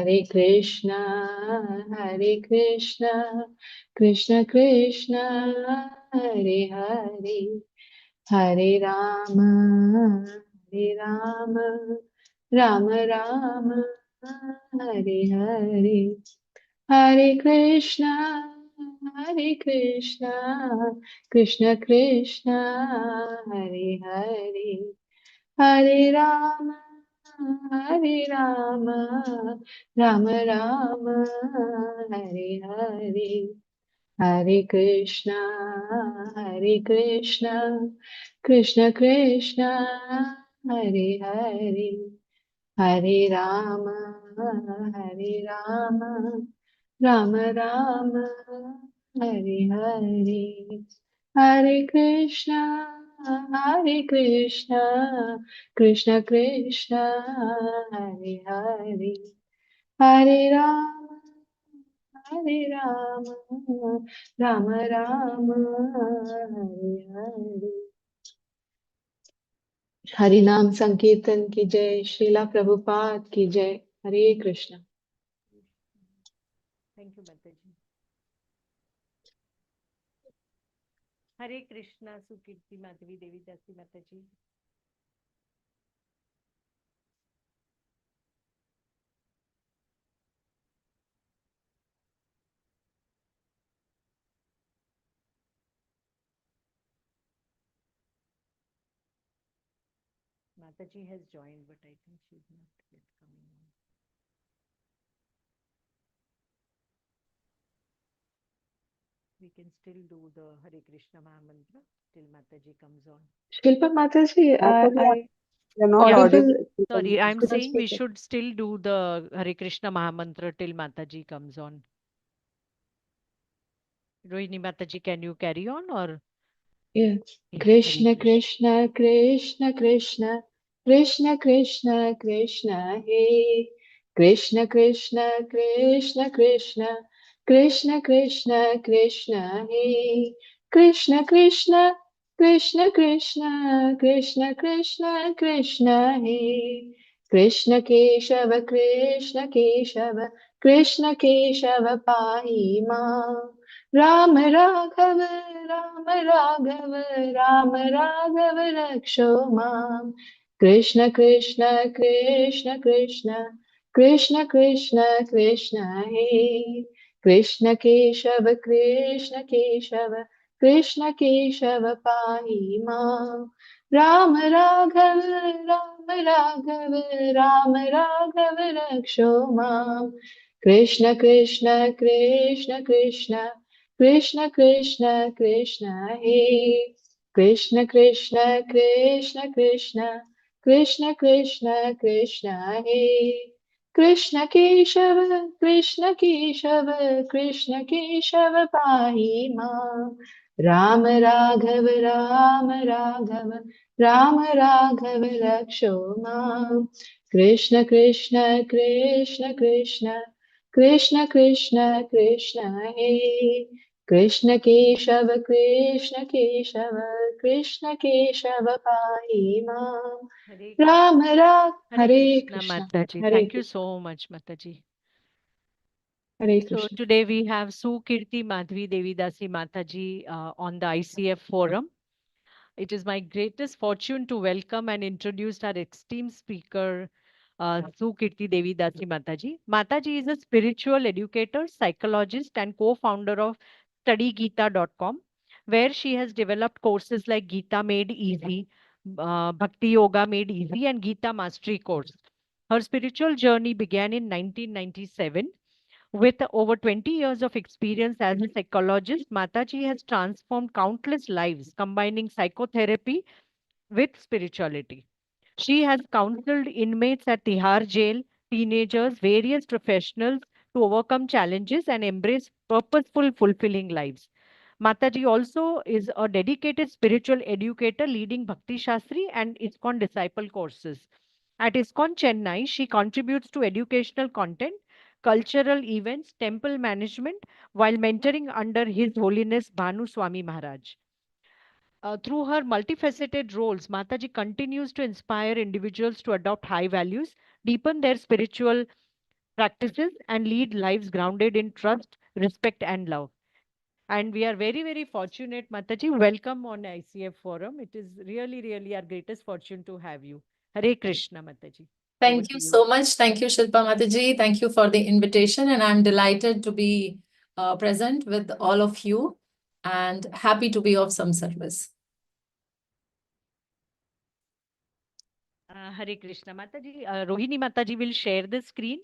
Hare Krishna, Krishna Krishna, Hare Hare, Hare Rama, Rama Rama, Hare Hare, Hare Krishna, Krishna Krishna, Hare Hare, Hare Rama, Rama Rama, Hare Hare, Hare Krishna, Krishna Krishna, Hare Hare, Hare Rama, Rama Rama, Hare Hare, Hare Krishna, Krishna Krishna, Hare Hare, Hare Rama, Rama Rama, Hare Hare. Hari नाम संकीर्तन की जय, श्रीला प्रभुपाद की जय, हरे Krishna. Thank you माता जी। हरे कृष्णा सुकीर्ति माधवी देवी दासी माता जी। Mataji has joined, but I think she's not yet coming on. We can still do the Hare Krishna Mahamantra till Mataji comes on. Shilpa Mataji, You're not Yeah. audible. Sorry, I'm Could you saying we speak up? should still do the Hare Krishna Mahamantra till Mataji comes on. Rohini Mataji, can you carry on or? Yeah. Yeah, Krishna Hare Krishna. Krishna, Krishna Krishna, Krishna Krishna, Krishna Hey. Krishna Krishna, Krishna Krishna, Krishna Krishna, Krishna Hey. Krishna Krishna, Krishna Krishna, Krishna Krishna, Krishna Hey. Krishna Keshava, Krishna Keshava, Krishna Keshava Pahi Ma. Ram Raghav, Ram Raghav Raksho Mam. Krishna Krishna, Krishna Krishna, Krishna Krishna, Krishna Hey. Krishna Keshava, Krishna Keshava, Krishna Keshava Pahi Mam. Ram Raghav, Ram Raghav Raksho Mam. Krishna Krishna, Krishna Krishna, Krishna Krishna, Krishna Hey. Krishna Krishna, Krishna Krishna, Krishna Krishna, Krishna Hey. Krishna Keshava, Krishna Keshava, Krishna Keshava Pahi Ma. Ram Raghav, Ram Raghav Raksho Ma. Krishna Krishna, Krishna Krishna, Krishna Krishna, Krishna Hey. Krishna Keshava, Krishna Keshava, Krishna Keshava Pahi Ma. Ram Ram, Hare Krishna. Mataji. Hare Thank you Krishna. so much, Mataji. Hare So Krishna. today we have Sukirti Madhvi Devidasi Mataji on the ICF forum. It is my greatest fortune to welcome and introduce our esteemed speaker, Sukirti Devidasi Mataji. Mataji is a spiritual educator, psychologist, and co-founder of StudyGeeta.com, where she has developed courses like Gita Made Easy, Bhakti Yoga Made Easy, and Gita Mastery course. Her spiritual journey began in 1997. With over 20 years of experience as a psychologist, Mataji has transformed countless lives, combining psychotherapy with spirituality. She has counseled inmates at Tihar jail, teenagers, various professionals to overcome challenges and embrace purposeful, fulfilling lives. Mataji also is a dedicated spiritual educator leading Bhakti Shastri and ISKCON disciple courses. At ISKCON Chennai, she contributes to educational content, cultural events, temple management, while mentoring under His Holiness Bhanu Swami Maharaj. Through her multifaceted roles, Mataji continues to inspire individuals to adopt high values, deepen their spiritual practices and lead lives grounded in trust, respect, and love. And we are very, very fortunate, Mataji. Welcome on ICF Forum. It is really, really our greatest fortune to have you. Hare Krishna, Mataji. Over Thank to you you. so much. Thank you, Shilpa Mataji. Thank you for the invitation. And I'm delighted to be present with all of you and happy to be of some service. Hare Krishna, Mataji. Rohini Mataji will share the screen.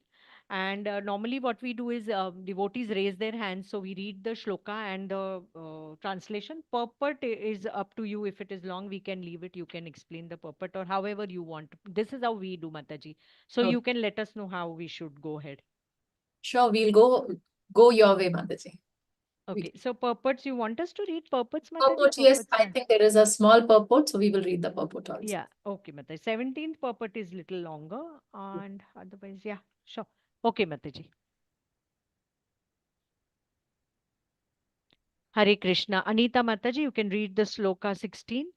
And normally, what we do is devotees raise their hands. So we read the shloka and the translation. Purport is up to you. If it is long, we can leave it. You can explain the purport or however you want. This is how we do, Mataji. So Okay. you can let us know how we should go ahead. Sure, we'll go your way, Mataji. Okay, so purports, you want us to read purports, Mataji? Purport, yes, Purports I are- think there is a small purport, so we will read the purport also. Yeah, okay, Mataji. 17th purport is little longer and otherwise, yeah, sure. Okay, Mataji. Hare Krishna. Anita Mataji, you can read the sloka 16.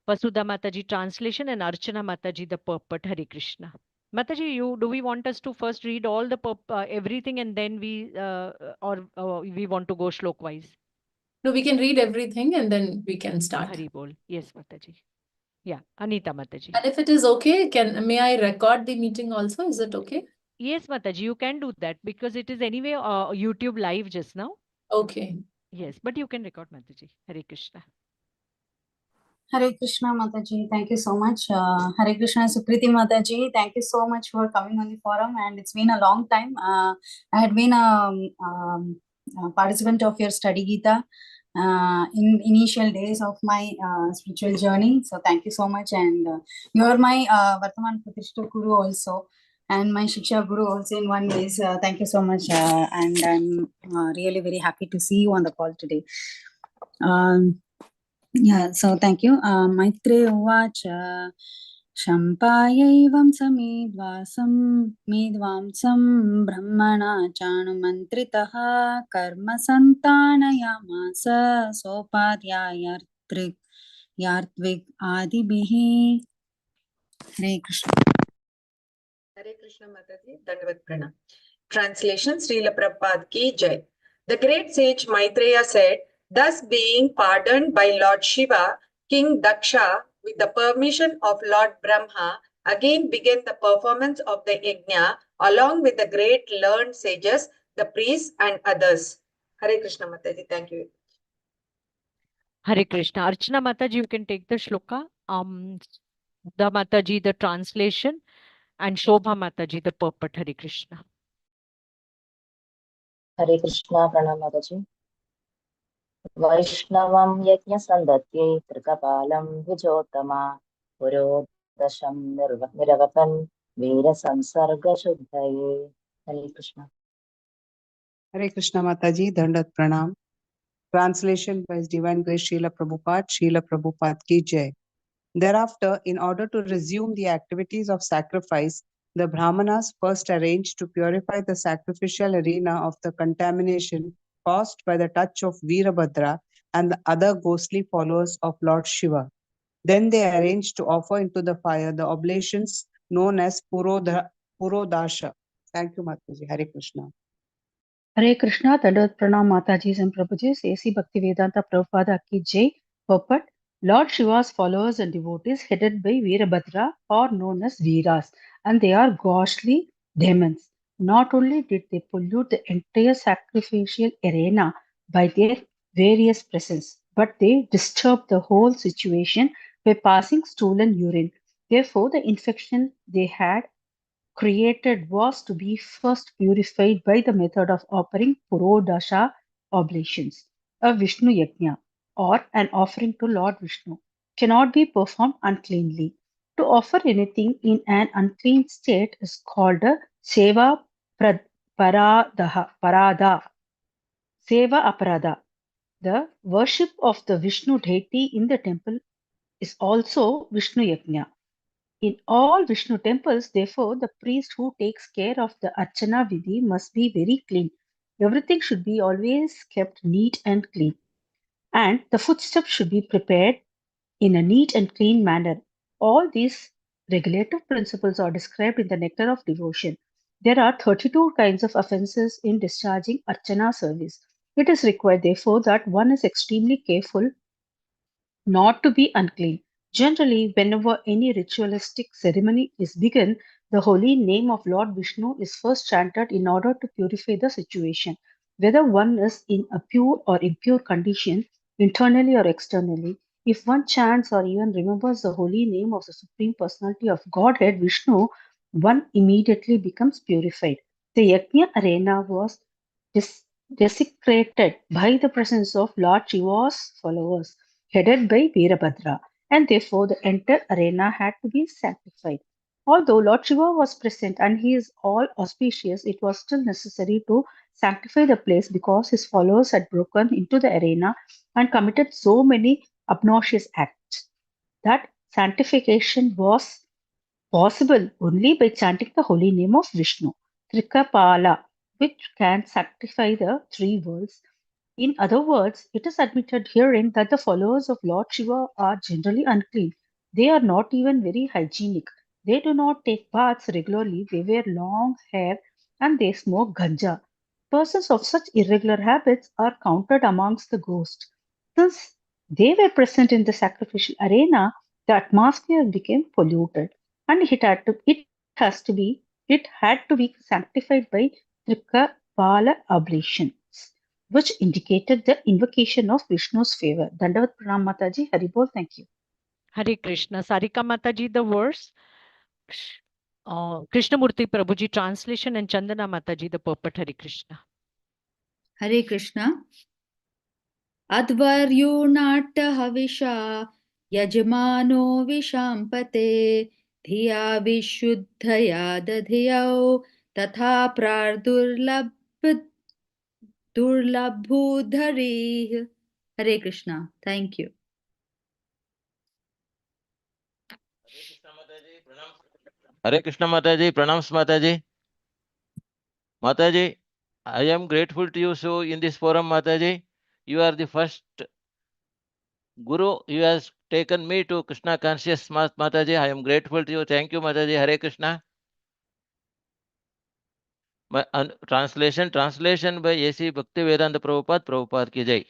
Vasudha Mataji translation and Archana Mataji the purport. Hare Krishna. Mataji, do we want us to first read all the everything and then we want to go shlok wise? No, we can read everything and then we can start. Hari bol. Yes, Mataji. Yeah, Anita Mataji. And if it is okay, may I record the meeting also? Is it okay? Yes, Mataji, you can do that because it is anyway YouTube live just now. Okay. Yes, but you can record, Mataji. Hare Krishna. Hare Krishna Mataji, thank you so much. Hare Krishna Sukriti Mataji, thank you so much for coming on the forum, and it's been a long time. I had been a participant of your study Gita in initial days of my spiritual journey. So thank you so much, and you are my Vartaman Pratishta Guru also, and my Shiksha Guru also in one ways. Thank you so much, and I'm really very happy to see you on the call today. Yeah, so thank you. Maitre Uvacha Shampayaivam Medvamsam Brahmana Chanumantritaha Karma Santanayamasa Sopadhyayartrik Yartvik Adibihi. Hare Krishna. Hare Krishna Mataji, Dandavat Pranam. Translation, Srila Prabhupada ki Jai. The great sage Maitreya said, thus being pardoned by Lord Shiva, King Daksha, with the permission of Lord Brahma, again began the performance of the yajna along with the great learned sages, the priests and others. Hare Krishna Mataji, thank you. Hare Krishna. Archana Mataji, you can take the shloka. The Mataji, the translation, and Shobha Mataji, the purport. Hare Krishna. Hare Krishna, Pranam Mataji. Vaishnavam yajna sandatye trikapalam vijotama purodasham niravatan veda samsarga shuddhaye. Hare Krishna. Hare Krishna Mataji, Dandat Pranam. Translation by His Divine Grace Srila Prabhupada ki Jai. Thereafter, in order to resume the activities of sacrifice, the Brahmanas first arranged to purify the sacrificial arena of the contamination caused by the touch of Virabhadra and the other ghostly followers of Lord Shiva. Then they arranged to offer into the fire the oblations known as Purodasha. Thank you, Mataji. Hare Krishna. Hare Krishna, Dandavat Pranam Matajis and Prabhujis, A.C. Bhaktivedanta Prabhupada Ki Jai. Purport: Lord Shiva's followers and devotees headed by Virabhadra are known as Veeras, and they are ghostly demons. Not only did they pollute the entire sacrificial arena by their various presence, but they disturbed the whole situation by passing stolen urine. Therefore, the infection they had created was to be first purified by the method of offering Purodasha oblations. A Vishnu Yajna, or an offering to Lord Vishnu, cannot be performed uncleanly. To offer anything in an unclean state is called a Seva Parada. Seva Aparada. The worship of the Vishnu deity in the temple is also Vishnu Yajna. In all Vishnu temples, therefore, the priest who takes care of the Archana Vidhi must be very clean. Everything should be always kept neat and clean. And the footsteps should be prepared in a neat and clean manner. All these regulative principles are described in the Nectar of Devotion. There are 32 kinds of offenses in discharging Archana service. It is required, therefore, that one is extremely careful not to be unclean. Generally, whenever any ritualistic ceremony is begun, the holy name of Lord Vishnu is first chanted in order to purify the situation. Whether one is in a pure or impure condition, internally or externally, if one chants or even remembers the holy name of the Supreme Personality of Godhead, Vishnu, one immediately becomes purified. The Yajna arena was des- desecrated by the presence of Lord Shiva's followers headed by Veerabhadra, and therefore the entire arena had to be sanctified. Although Lord Shiva was present and he is all auspicious, it was still necessary to sanctify the place because his followers had broken into the arena and committed so many obnoxious acts. That sanctification was possible only by chanting the holy name of Vishnu, Trikapala, which can sanctify the three worlds. In other words, it is admitted herein that the followers of Lord Shiva are generally unclean. They are not even very hygienic. They do not take baths regularly, they wear long hair, and they smoke ganja. Persons of such irregular habits are counted amongst the ghosts. Since they were present in the sacrificial arena, the atmosphere became polluted, and it had to be sanctified by Trikapala ablations, which indicated the invocation of Vishnu's favor. Dandavat Pranam Mataji, Haribol, thank you. Hare Krishna. Sarika Mataji, the verse. Krishnamurti Prabhuji, translation, and Chandana Mataji, the purport. Hare Krishna. Hare Krishna. Advaryunat havisha yajmano vishampate dhiya vishuddhaya dadhiyau tatha durlabhudharih. Hare Krishna. Thank you. Hare Krishna Mataji, pranams Mataji. Mataji, I am grateful to you so in this forum, Mataji. You are the first Guru. You has taken me to Krishna conscious, Mataji. I am grateful to you. Thank you, Mataji. Hare Krishna. Translation by A.C. Bhaktivedanta Prabhupada ki jai.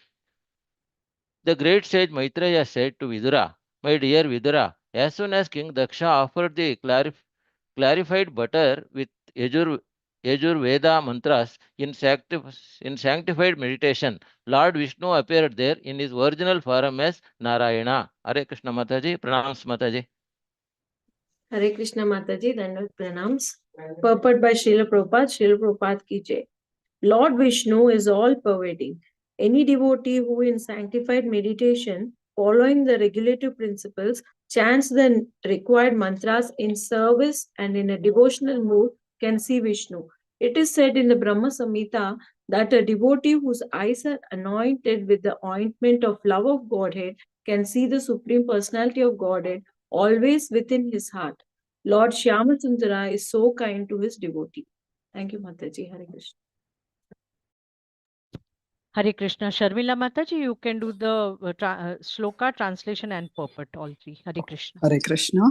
The great sage Maitreya said to Vidura, my dear Vidura, as soon as King Daksha offered the clarified butter with Yajurveda mantras in sanctified meditation, Lord Vishnu appeared there in his original form as Narayana. Hare Krishna Mataji, pranams Mataji. Hare Krishna Mataji, Dandavat Pranams. Purport by Srila Prabhupada ki jai. Lord Vishnu is all-pervading. Any devotee who in sanctified meditation, following the regulative principles, chants the required mantras in service and in a devotional mood can see Vishnu. It is said in the Brahma Samhita that a devotee whose eyes are anointed with the ointment of love of Godhead can see the Supreme Personality of Godhead always within his heart. Lord Shyamasundara is so kind to his devotee. Thank you, Mataji. Hare Krishna. Hare Krishna. Sharmila Mataji, you can do the shloka, translation, and purport, all three. Hare Krishna. Hare Krishna.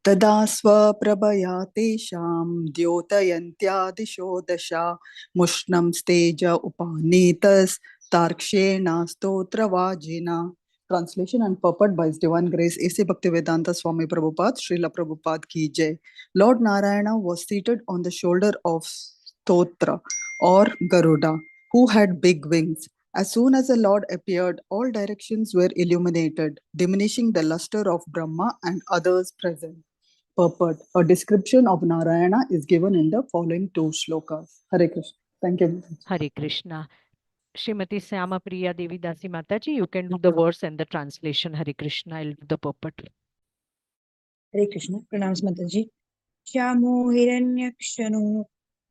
Tada swaprabhaya tesham dyotayantyadisho dasha mushnam steja upanetas tarkshena stotravajina. Translation and purport by His Divine Grace A.C. Bhaktivedanta Swami Prabhupada, Srila Prabhupada ki jai. Lord Narayana was seated on the shoulder of Stotra or Garuda, who had big wings. As soon as the Lord appeared, all directions were illuminated, diminishing the luster of Brahma and others present. Purport. A description of Narayana is given in the following two shlokas. Hare Krishna. Thank you. Hare Krishna. Srimati Syama Priya Devi Dasi Mataji, you can do the verse and the translation. Hare Krishna. I'll do the purport. Hare Krishna. Pranams Mataji. Shamo Hiranyakshano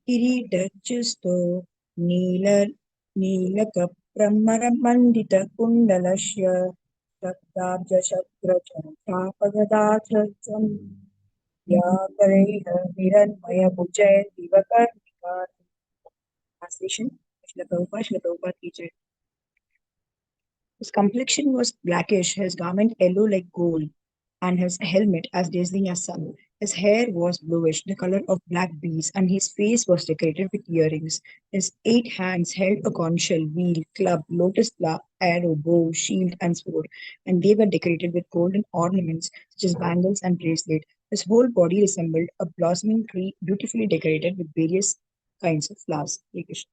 Kiridachyasto Neelaka Brahmaramandita Kundalasya Shaktabja Shakrachantapagadatra Yakaraiha Hiranmaya Bujay Divakarnika. Translation. Srila Prabhupada ki jai. His complexion was blackish, his garment yellow like gold, and his helmet as dazzling as sun. His hair was bluish, the color of black beads, and his face was decorated with earrings. His 8 hands held a conch shell, wheel, club, lotus flower, arrow, bow, shield, and sword, and they were decorated with golden ornaments such as bangles and bracelets. His whole body resembled a blossoming tree, beautifully decorated with various kinds of flowers. Hare Krishna.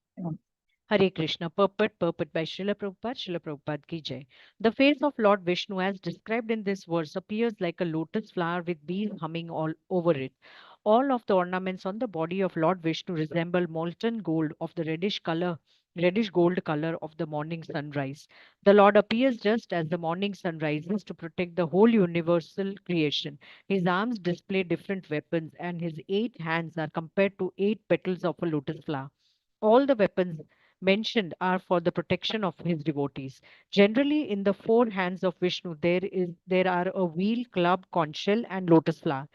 Hare Krishna, purport by Srila Prabhupada ki jai. The face of Lord Vishnu, as described in this verse, appears like a lotus flower with bees humming all over it. All of the ornaments on the body of Lord Vishnu resemble molten gold of the reddish gold color of the morning sunrise. The Lord appears just as the morning sun rises to protect the whole universal creation. His arms display different weapons, and his 8 hands are compared to 8 petals of a lotus flower. All the weapons mentioned are for the protection of his devotees. Generally, in the 4 hands of Vishnu, there are a wheel, club, conch shell, and lotus flower.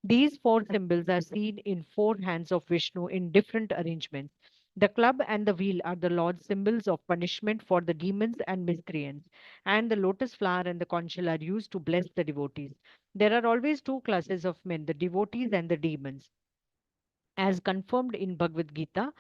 These 4 symbols are seen in 4 hands of Vishnu in different arrangements. The club and the wheel are the Lord's symbols of punishment for the demons and miscreants, and the lotus flower and the conch shell are used to bless the devotees. There are always 2 classes of men, the devotees and the demons. As confirmed in Bhagavad Gita,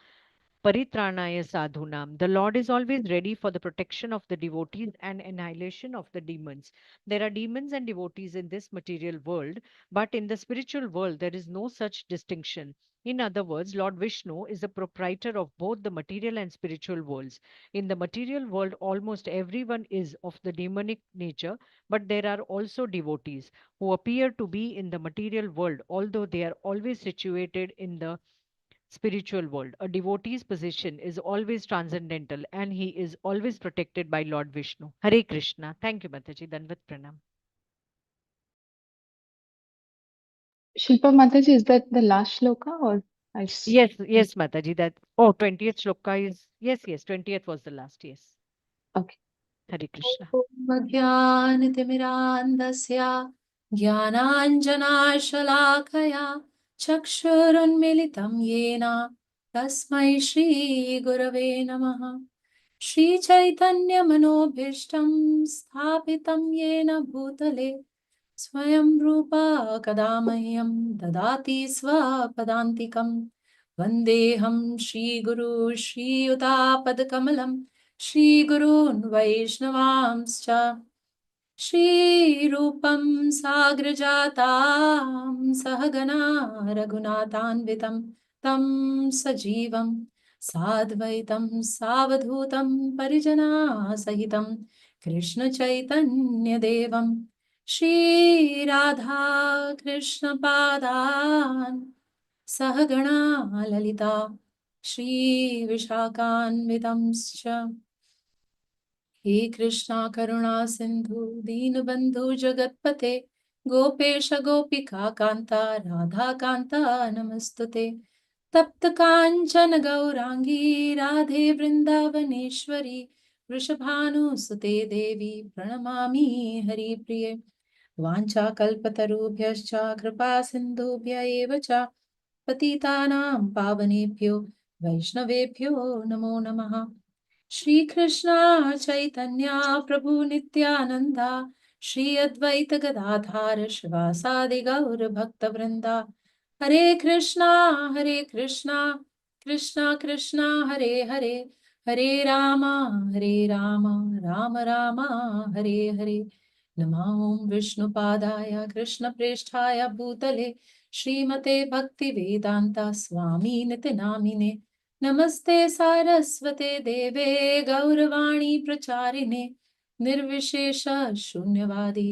Paritranaya sadhunam. The Lord is always ready for the protection of the devotees and annihilation of the demons. There are demons and devotees in this material world, but in the spiritual world, there is no such distinction. In other words, Lord Vishnu is the proprietor of both the material and spiritual worlds. In the material world, almost everyone is of the demonic nature, but there are also devotees who appear to be in the material world, although they are always situated in the spiritual world. A devotee's position is always transcendental and he is always protected by Lord Vishnu. Hare Krishna. Thank you, Mataji. Danvat Pranam. Shilpa Mataji, is that the last shloka or Yes, Mataji. 20th shloka is, yes, 20th was the last, yes. Okay. Hare Krishna. ज्ञानतिमिरान्धस्य ज्ञानाञ्जनाशलाकया चक्षुरुन्मिलितं येन तस्मै श्रीगुरवे नमः। श्रीचैतन्यमनोभीष्टं स्थापितं येन भूतले स्वयं रूपा कदा मह्यं ददाति स्वपदान्तिकं। वन्देऽहं श्रीगुरु श्रीयुतापदकमलं श्रीगुरून् वैष्णवांश्च श्रीरूपं साग्रजातां सहगना रघुनाथान्वितं तं सजीवं साद्वैतं सावधूतं परिजनासहितं कृष्णचैतन्यदेवं श्रीराधा कृष्णपादान् सहगणा ललिता श्रीविशाखान्वितंश्च। हे कृष्णा करुणा सिंधु दीनबंधु जगतपते गोपेश गोपिका कांता राधा कांता नमस्तुते। तप्त कांचन गौरांगी राधे वृंदावनेश्वरी वृषभानुसुते देवी प्रणमामि हरिप्रिये। वाञ्छाकल्पतरुभ्यश्च कृपा सिन्धुभ्य एव च पतितानां पावनेभ्यो वैष्णवेभ्यो नमो नमः। श्री कृष्णा चैतन्य प्रभु नित्यानंदा श्री अद्वैत गदाधार शिवासादि गौर भक्त वृंदा। हरे कृष्णा कृष्णा कृष्णा हरे हरे हरे राम राम राम हरे हरे। नमो विष्णुपादाय कृष्णप्रेष्ठाय भूतले श्रीमते भक्तिवेदान्ता स्वामी नितिनामिने। नमस्ते सारस्वते देवे गौरवाणी प्रचारिणे निर्विशेष शून्यवादी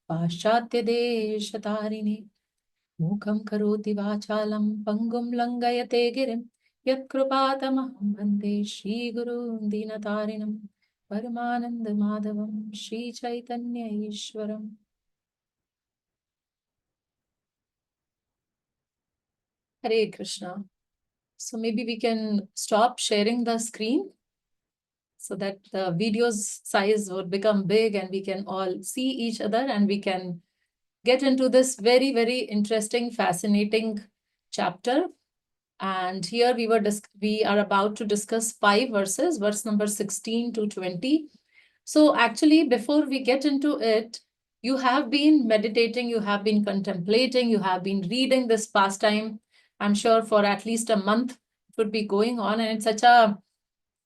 पाश्चात्य देशतारिणे। मूकं करोति वाचालं पङ्गुं लङ्घयते गिरिं यत्कृपातमहं वन्दे श्रीगुरून् दीनतारिणं परमानन्दमाधवं Sri Chaitanya ईश्वरम्। Hare Krishna. So maybe we can stop sharing the screen so that the video's size would become big and we can all see each other and we can get into this very, very interesting, fascinating chapter. And here we are about to discuss 5 verses, verse number 16 to 20. So actually, before we get into it, You have been meditating, you have been contemplating, you have been reading this pastime. I'm sure for at least a month it would be going on, and it's such a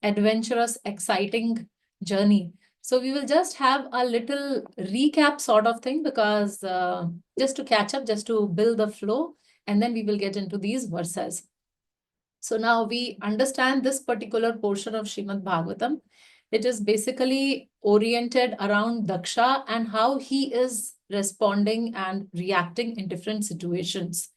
adventurous, exciting journey. So we will just have a little recap sort of thing, because just to catch up, just to build the flow, and then we will get into these verses. So now we understand this particular portion of Shrimad Bhagavatam. It is basically oriented around Daksha and how he is responding and reacting in different situations.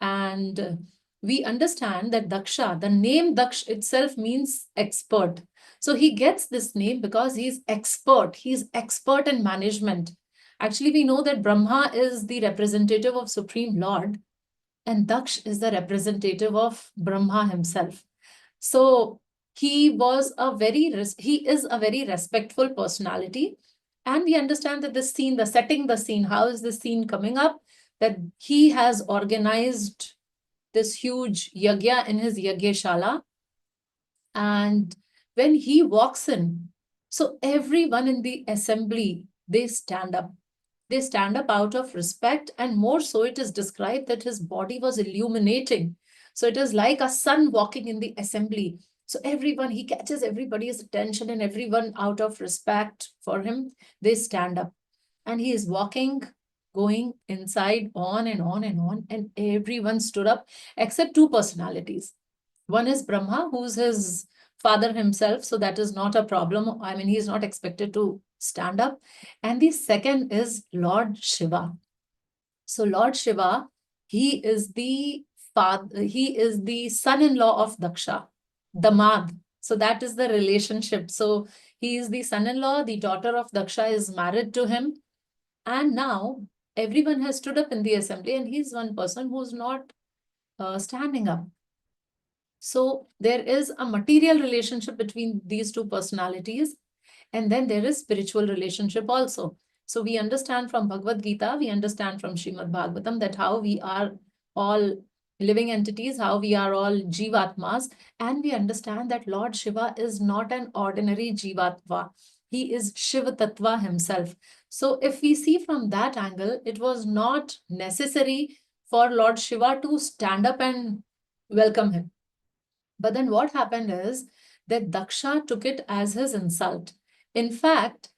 And we understand that Daksha, the name Daksh itself means expert. So he gets this name because he's expert. He's expert in management. Actually, we know that Brahma is the representative of Supreme Lord, and Daksh is the representative of Brahma himself. So he is a very respectful personality. And we understand that this scene, the scene, how is this scene coming up? That he has organized this huge yagya in his yagyashala. And when he walks in, so everyone in the assembly, they stand up. They stand up out of respect, and more so it is described that his body was illuminating. So it is like a sun walking in the assembly. So everyone, he catches everybody's attention, and everyone out of respect for him, they stand up. And he is walking, going inside on and on and on, and everyone stood up except two personalities. One is Brahma, who's his father himself, so that is not a problem. I mean, he is not expected to stand up. And the second is Lord Shiva. So Lord Shiva, he is the father, he is the son-in-law of Daksha, Damad. So that is the relationship. So he is the son-in-law, the daughter of Daksha is married to him. And now everyone has stood up in the assembly, and he's one person who's not standing up. So there is a material relationship between these two personalities, and then there is spiritual relationship also. So we understand from Bhagavad Gita, we understand from Shrimad Bhagavatam that how we are all living entities, how we are all jivatmas, and we understand that Lord Shiva is not an ordinary jivatma. He is Shiva Tattva himself. So if we see from that angle, it was not necessary for Lord Shiva to stand up and welcome him. But then what happened is that Daksha took it as his insult. In fact,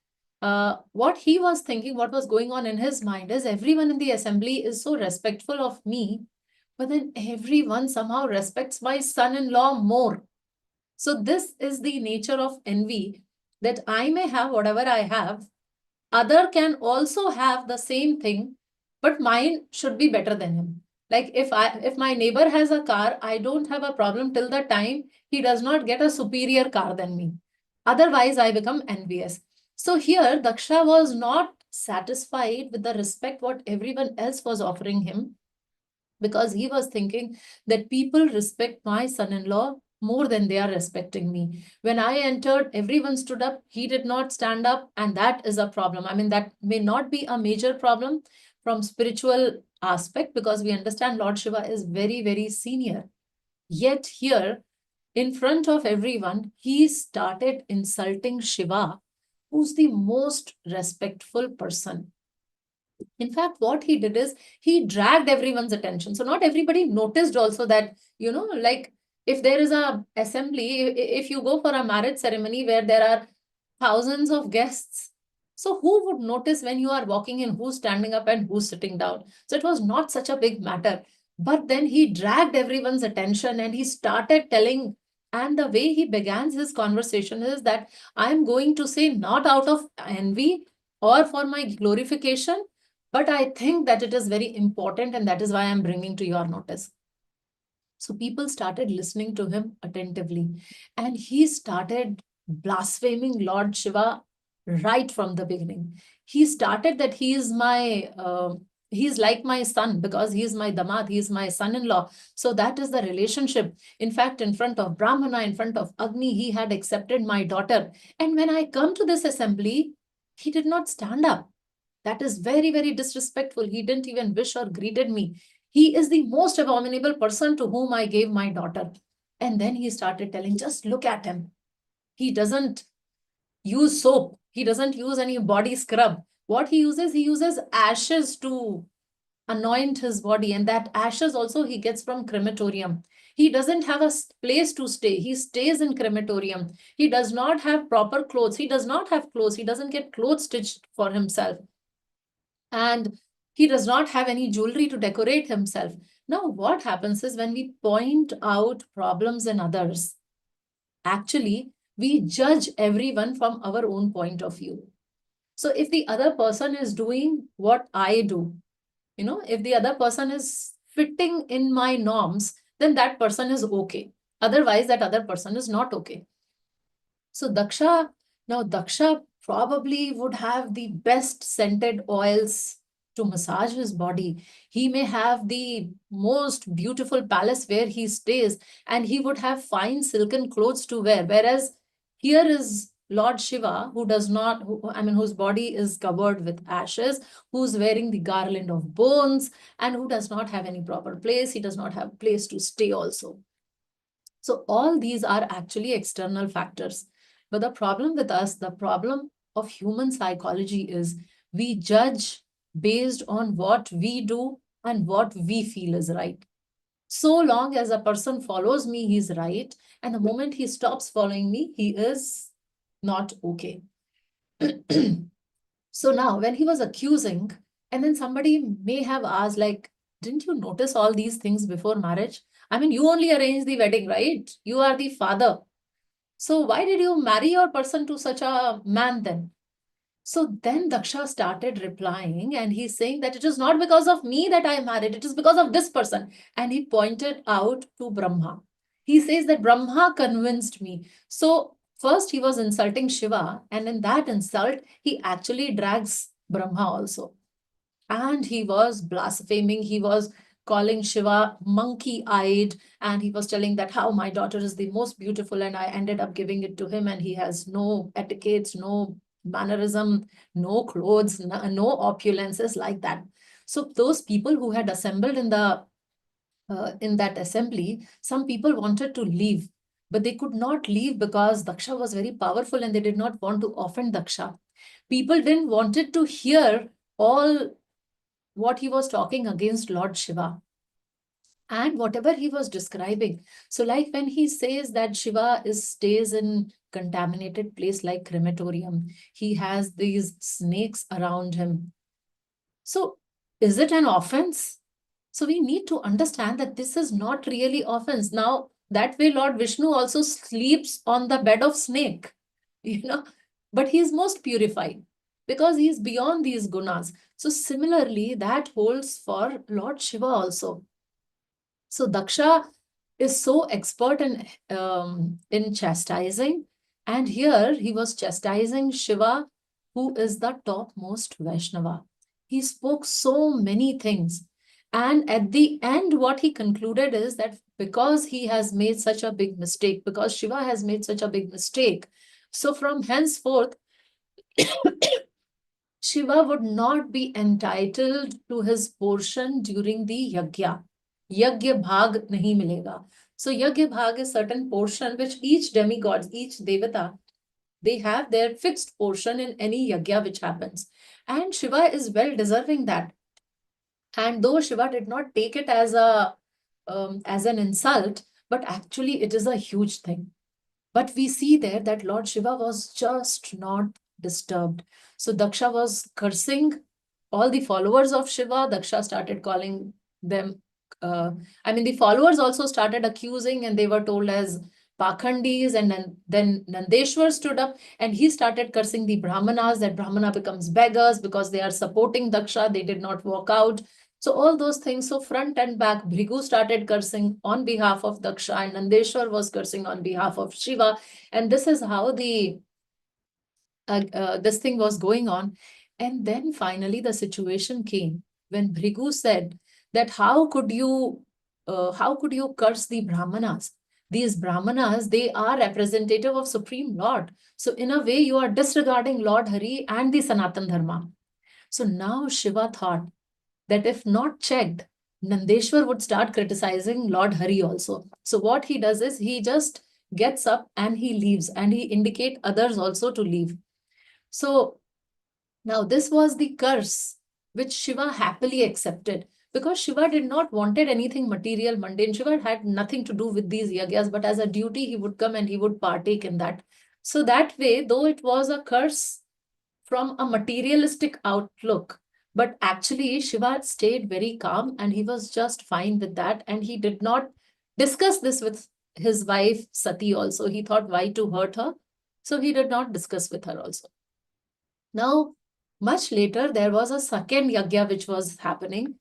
what he was thinking, what was going on in his mind is everyone in the assembly is so respectful of me, but then everyone somehow respects my son-in-law more. So this is the nature of envy, that I may have whatever I have, other can also have the same thing, but mine should be better than him. Like if my neighbor has a car, I don't have a problem till the time he does not get a superior car than me. Otherwise, I become envious. So here, Daksha was not satisfied with the respect what everyone else was offering him, because he was thinking that people respect my son-in-law more than they are respecting me. When I entered, everyone stood up. He did not stand up, and that is a problem. I mean, that may not be a major problem from spiritual aspect, because we understand Lord Shiva is very, very senior. Yet here, in front of everyone, he started insulting Shiva, who's the most respectful person. In fact, what he did is he dragged everyone's attention. So not everybody noticed also that, like if there is a assembly, if you go for a marriage ceremony where there are thousands of guests, so who would notice when you are walking in, who's standing up and who's sitting down? So it was not such a big matter. But then he dragged everyone's attention and he started telling, and the way he begins his conversation is that I'm going to say not out of envy or for my glorification, but I think that it is very important, and that is why I'm bringing to your notice. So people started listening to him attentively, and he started blaspheming Lord Shiva right from the beginning. He started that he's like my son because he's my damad, he's my son-in-law. So that is the relationship. In fact, in front of Brahmana, in front of Agni, he had accepted my daughter. And when I come to this assembly, he did not stand up. That is very, very disrespectful. He didn't even wish or greeted me. He is the most abominable person to whom I gave my daughter. And then he started telling, just look at him. He doesn't use soap. He doesn't use any body scrub. What he uses ashes to anoint his body, and that ashes also he gets from crematorium. He doesn't have a place to stay. He stays in crematorium. He does not have proper clothes. He does not have clothes. He doesn't get clothes stitched for himself. And he does not have any jewelry to decorate himself. Now, what happens is when we point out problems in others, actually, we judge everyone from our own point of view. So if the other person is doing what I do, if the other person is fitting in my norms, then that person is okay. Otherwise, that other person is not okay. So Daksha probably would have the best scented oils to massage his body. He may have the most beautiful palace where he stays, and he would have fine silken clothes to wear. Whereas here is Lord Shiva, who does not, whose body is covered with ashes, who's wearing the garland of bones, and who does not have any proper place. He does not have place to stay also. So all these are actually external factors. But the problem with us, the problem of human psychology is we judge based on what we do and what we feel is right. So long as a person follows me, he's right. And the moment he stops following me, he is not okay. So now when he was accusing, and then somebody may have asked, like, didn't you notice all these things before marriage? I mean, you only arranged the wedding, right? You are the father. So why did you marry your person to such a man then? So then Daksha started replying, and he's saying that it is not because of me that I married, it is because of this person. And he pointed out to Brahma. He says that Brahma convinced me. So first he was insulting Shiva, and in that insult, he actually drags Brahma also. And he was blaspheming. He was calling Shiva monkey-eyed, and he was telling that how my daughter is the most beautiful, and I ended up giving it to him, and he has no etiquettes, no mannerism, no clothes, no opulences like that. So those people who had assembled in that assembly, some people wanted to leave, but they could not leave because Daksha was very powerful and they did not want to offend Daksha. People didn't wanted to hear all what he was talking against Lord Shiva and whatever he was describing. So like when he says that Shiva stays in contaminated place like crematorium, he has these snakes around him. So is it an offense? So we need to understand that this is not really offense. Now that way Lord Vishnu also sleeps on the bed of snake, but he is most purified because he is beyond these gunas. So similarly, that holds for Lord Shiva also. So Daksha is so expert in chastising, and here he was chastising Shiva, who is the topmost Vaishnava. He spoke so many things. And at the end, what he concluded is that because he has made such a big mistake, because Shiva has made such a big mistake, so from henceforth, Shiva would not be entitled to his portion during the yajna. Yajna bhag nahi milega. So yajna bhag is certain portion which each demigod, each devata, they have their fixed portion in any yajna which happens. And Shiva is well deserving that. And though Shiva did not take it as an insult, but actually it is a huge thing. But we see there that Lord Shiva was just not disturbed. So Daksha was cursing all the followers of Shiva. Daksha started calling them, the followers also started accusing, and they were told as Pakhandis. And then Nandeshwar stood up and he started cursing the Brahmanas, that Brahmana becomes beggars because they are supporting Daksha. They did not walk out. So all those things, so front and back, Bhrigu started cursing on behalf of Daksha, and Nandeshwar was cursing on behalf of Shiva. And this is how this thing was going on. And then finally the situation came when Bhrigu said that how could you curse the Brahmanas? These Brahmanas, they are representative of Supreme Lord. So in a way, you are disregarding Lord Hari and the Sanatan Dharma. So now Shiva thought that if not checked, Nandeshwar would start criticizing Lord Hari also. So what he does is he just gets up and he leaves, and he indicate others also to leave. So Now, this was the curse which Shiva happily accepted, because Shiva did not wanted anything material, mundane. Shiva had nothing to do with these yagyas, but as a duty, he would come and he would partake in that. So that way, though it was a curse from a materialistic outlook, but actually Shiva stayed very calm and he was just fine with that. And he did not discuss this with his wife Sati also. He thought, why to hurt her? So he did not discuss with her also. Now, much later, there was a second yagya which was happening.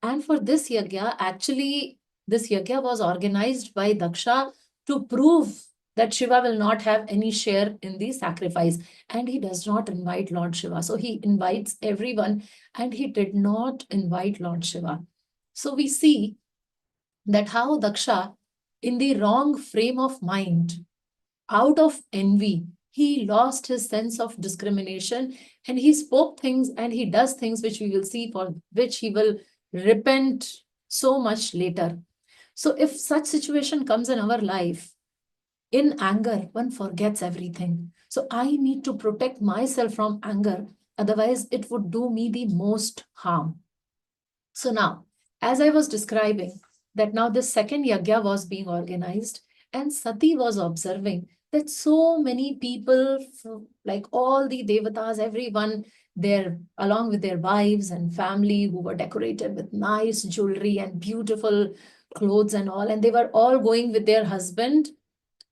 And for this yagya, actually, this yagya was organized by Daksha to prove that Shiva will not have any share in the sacrifice. And he does not invite Lord Shiva. So he invites everyone and he did not invite Lord Shiva. So we see that how Daksha, in the wrong frame of mind, out of envy, he lost his sense of discrimination and he spoke things and he does things which we will see, for which he will repent so much later. So if such situation comes in our life, in anger, one forgets everything. So I need to protect myself from anger. Otherwise, it would do me the most harm. So now, as I was describing, that now this second yagya was being organized, and Sati was observing that so many people, like all the devatas, everyone there, along with their wives and family, who were decorated with nice jewelry and beautiful clothes and all, and they were all going with their husband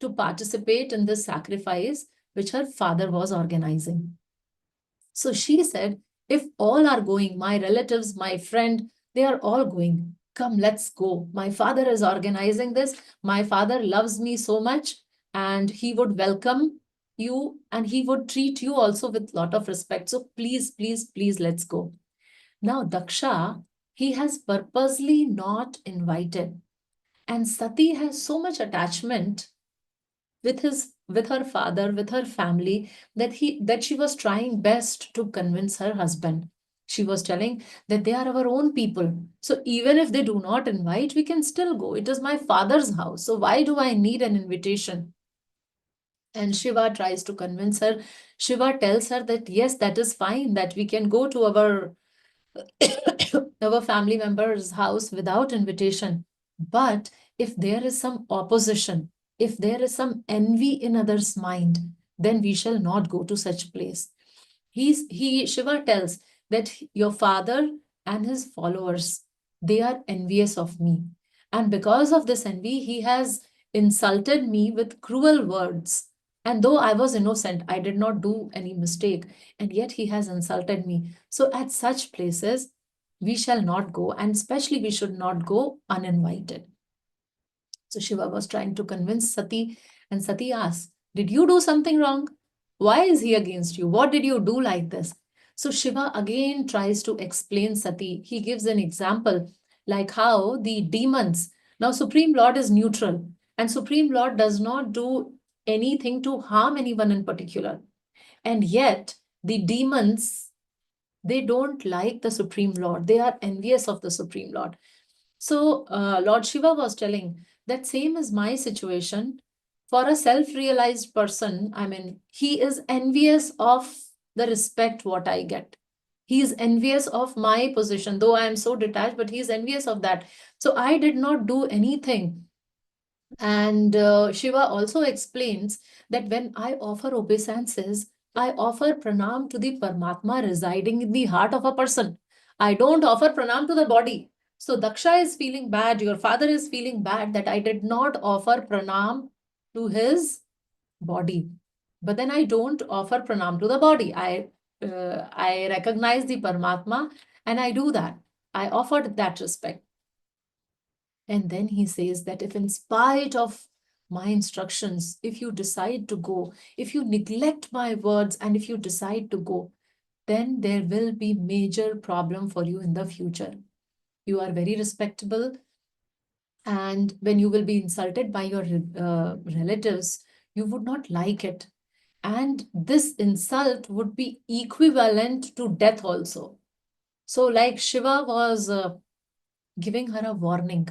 to participate in this sacrifice which her father was organizing. So she said, if all are going, my relatives, my friend, they are all going. Come, let's go. My father is organizing this. My father loves me so much and he would welcome you and he would treat you also with lot of respect. So please, please, please, let's go. Now, Daksha, he has purposely not invited. And Sati has so much attachment with her father, with her family, that she was trying best to convince her husband. She was telling that they are our own people. So even if they do not invite, we can still go. It is my father's house. So why do I need an invitation? And Shiva tries to convince her. Shiva tells her that yes, that is fine, that we can go to our our family member's house without invitation. But if there is some opposition, if there is some envy in others' mind, then we shall not go to such place. Shiva tells that your father and his followers, they are envious of me. And because of this envy, he has insulted me with cruel words. And though I was innocent, I did not do any mistake, and yet he has insulted me. So at such places, we shall not go, and especially we should not go uninvited. So Shiva was trying to convince Sati, and Sati asked, did you do something wrong? Why is he against you? What did you do like this? So Shiva again tries to explain Sati. He gives an example like how the demons, now Supreme Lord is neutral, and Supreme Lord does not do anything to harm anyone in particular. And yet the demons, they don't like the Supreme Lord. They are envious of the Supreme Lord. So Lord Shiva was telling that same is my situation. For a self-realized person, I mean, he is envious of the respect what I get. He is envious of my position, though I am so detached, but he is envious of that. So I did not do anything. And Shiva also explains that when I offer obeisances, I offer pranam to the Paramatma residing in the heart of a person. I don't offer pranam to the body. So Daksha is feeling bad, your father is feeling bad that I did not offer pranam to his body. But then I don't offer pranam to the body. I recognize the Paramatma and I do that. I offered that respect. And then he says that if in spite of my instructions, if you decide to go, if you neglect my words and if you decide to go, then there will be major problem for you in the future. You are very respectable, and when you will be insulted by your relatives, you would not like it. And this insult would be equivalent to death also. So like Shiva was giving her a warning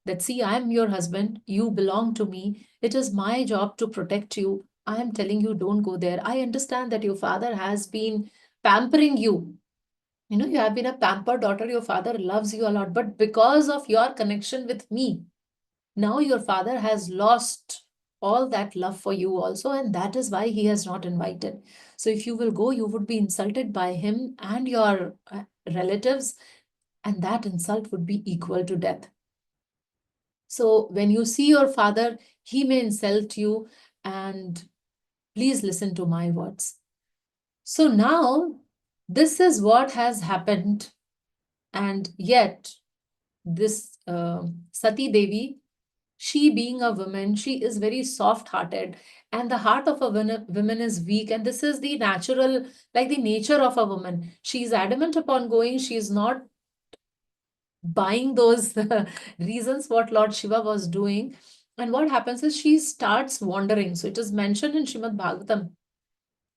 that, see, I am your husband, you belong to me, it is my job to protect you. I am telling you, don't go there. I understand that your father has been pampering you. You know, you have been a pampered daughter, your father loves you a lot, but because of your connection with me, now your father has lost all that love for you also, and that is why he has not invited. So if you will go, you would be insulted by him and your relatives, and that insult would be equal to death. So when you see your father, he may insult you, and please listen to my words. So now this is what has happened, and yet this Sati Devi, she being a woman, she is very soft-hearted, and the heart of a woman is weak, and this is the natural, like the nature of a woman. She is adamant upon going. She is not buying those reasons what Lord Shiva was doing. And what happens is she starts wandering. So it is mentioned in Shrimad Bhagavatam.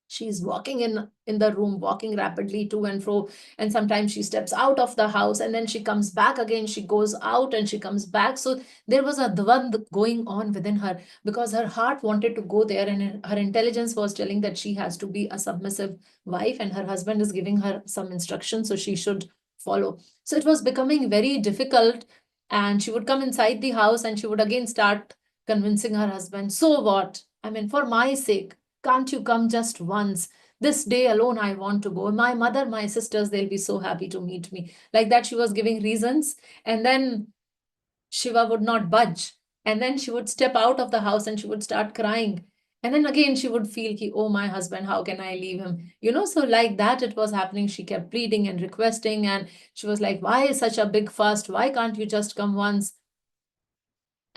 She's walking in the room, walking rapidly to and fro, and sometimes she steps out of the house and then she comes back again. She goes out and she comes back. So there was a dvand going on within her, because her heart wanted to go there, and her intelligence was telling that she has to be a submissive wife, and her husband is giving her some instructions, so she should follow. So it was becoming very difficult, and she would come inside the house and she would again start convincing her husband, so what? I mean, for my sake, can't you come just once? This day alone, I want to go. My mother, my sisters, they'll be so happy to meet me. Like that, she was giving reasons. And then Shiva would not budge. And then she would step out of the house and she would start crying. And then again, she would feel, oh, my husband, how can I leave him? You know, so like that, it was happening. She kept pleading and requesting. And she was like, why is such a big fuss? Why can't you just come once?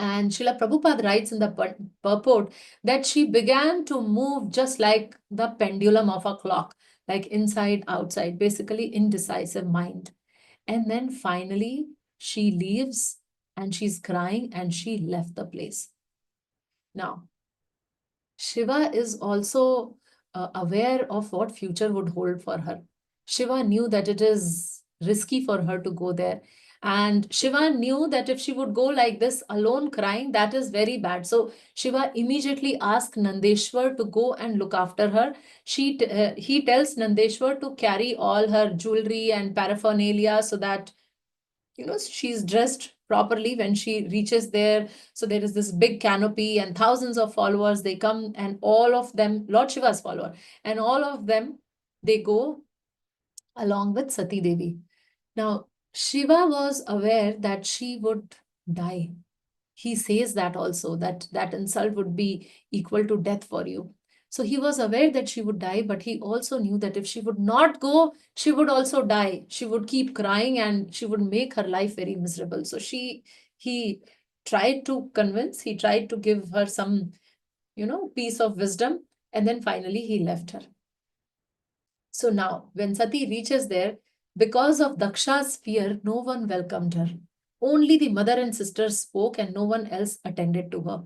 And Srila Prabhupada writes in the purport that she began to move just like the pendulum of a clock, like inside, outside, basically indecisive mind. And then finally, she leaves and she's crying and she left the place. Now, Shiva is also aware of what future would hold for her. Shiva knew that it is risky for her to go there. And Shiva knew that if she would go like this alone crying, that is very bad. So Shiva immediately asked Nandeshwar to go and look after her. He tells Nandeshwar to carry all her jewelry and paraphernalia so that, you know, she's dressed properly when she reaches there. So there is this big canopy and thousands of followers. They come, and all of them, Lord Shiva's follower, and all of them, they go along with Sati Devi. Now, Shiva was aware that she would die. He says that also, that that insult would be equal to death for you. So he was aware that she would die, but he also knew that if she would not go, she would also die. She would keep crying and she would make her life very miserable. So he tried to convince, he tried to give her some, you know, piece of wisdom, and then finally he left her. So now, when Sati reaches there, because of Daksha's fear, no one welcomed her. Only the mother and sisters spoke, and no one else attended to her.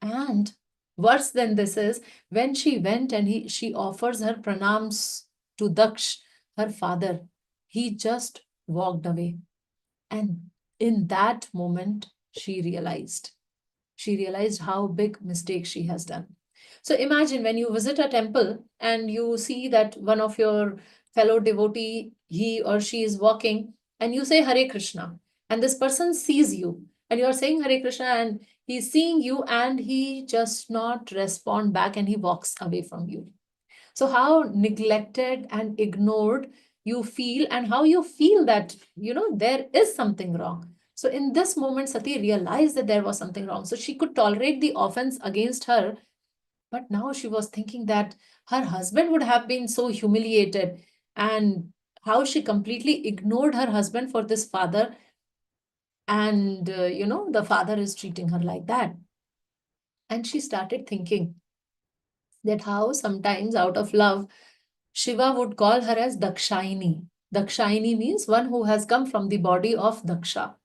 And worse than this is, when she went and she offers her pranams to Daksh, her father, he just walked away. And in that moment, she realized how big mistake she has done. So imagine when you visit a temple and you see that one of your fellow devotee, he or she is walking, and you say Hare Krishna, and this person sees you and you are saying Hare Krishna, and he's seeing you and he just not respond back and he walks away from you. So how neglected and ignored you feel, and how you feel that, you know, there is something wrong. So in this moment, Sati realized that there was something wrong. So she could tolerate the offense against her, but now she was thinking that her husband would have been so humiliated, and how she completely ignored her husband for this father. And, you know, the father is treating her like that. And she started thinking that how sometimes out of love, Shiva would call her as Dakshayani. Dakshayani means one who has come from the body of Daksha.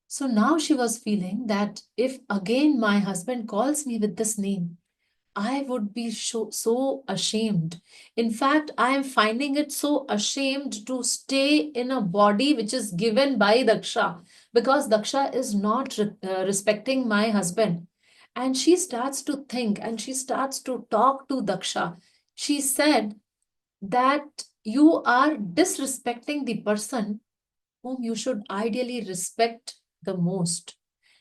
So now she was feeling that if again my husband calls me with this name, I would be so ashamed. In fact, I am finding it so ashamed to stay in a body which is given by Daksha, because Daksha is not respecting my husband. And she starts to think and she starts to talk to Daksha. She said that you are disrespecting the person whom you should ideally respect the most.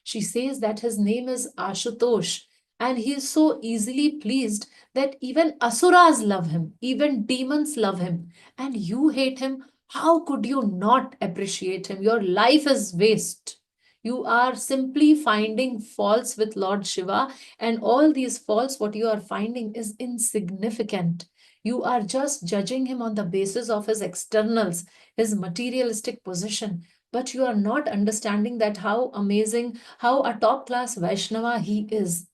She says that his name is Ashutosh, and he is so easily pleased that even asuras love him, even demons love him, and you hate him. How could you not appreciate him? Your life is waste. You are simply finding faults with Lord Shiva, and all these faults, what you are finding is insignificant. You are just judging him on the basis of his externals, his materialistic position, but you are not understanding that how amazing, how a top class Vaishnava he is.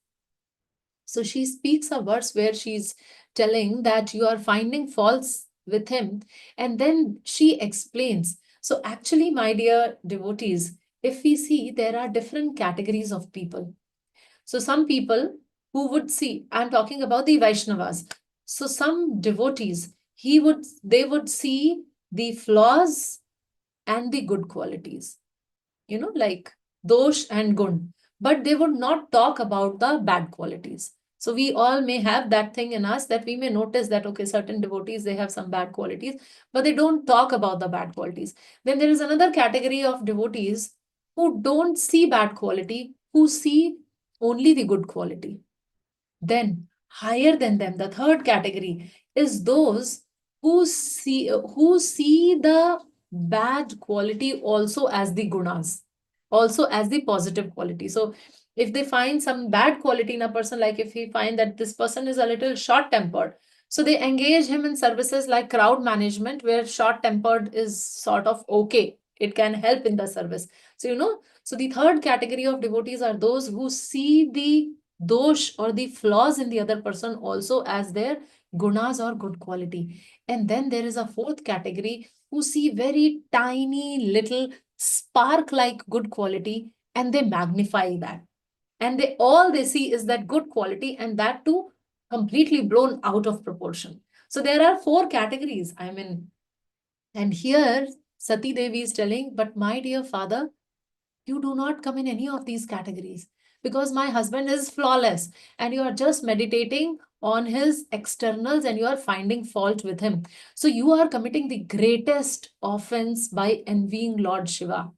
So she speaks a verse where she's telling that you are finding faults with him, and then she explains. So actually, my dear devotees, if we see, there are different categories of people. So some people who would see, I'm talking about the Vaishnavas. So some devotees, they would see the flaws and the good qualities, like dosh and gun, but they would not talk about the bad qualities. So we all may have that thing in us that we may notice that, okay, certain devotees, they have some bad qualities, but they don't talk about the bad qualities. Then there is another category of devotees who don't see bad quality, who see only the good quality. Then higher than them, the third category is those who see the bad quality also as the gunas, also as the positive quality. So if they find some bad quality in a person, like if he find that this person is a little short tempered, so they engage him in services like crowd management, where short tempered is sort of okay, it can help in the service. So the third category of devotees are those who see the dosh or the flaws in the other person also as their gunas or good quality. And then there is a fourth category who see very tiny little spark like good quality, and they magnify that. And all they see is that good quality, and that too completely blown out of proportion. So there are four categories. And here Sati Devi is telling, but my dear father, you do not come in any of these categories, because my husband is flawless and you are just meditating on his externals and you are finding fault with him. So you are committing the greatest offense by envying Lord Shiva.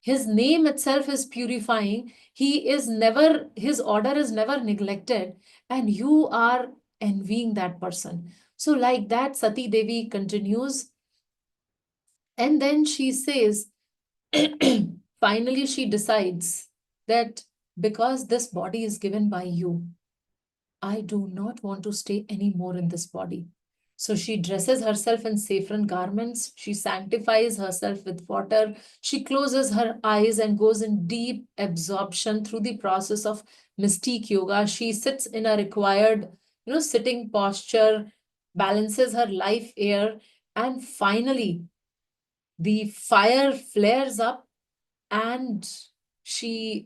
His name itself is purifying. His order is never neglected, and you are envying that person. So like that, Sati Devi continues, and then she says, finally, she decides that because this body is given by you, I do not want to stay anymore in this body. So she dresses herself in saffron garments. She sanctifies herself with water. She closes her eyes and goes in deep absorption through the process of mystique yoga. She sits in a required, sitting posture, balances her life air, and finally the fire flares up, and she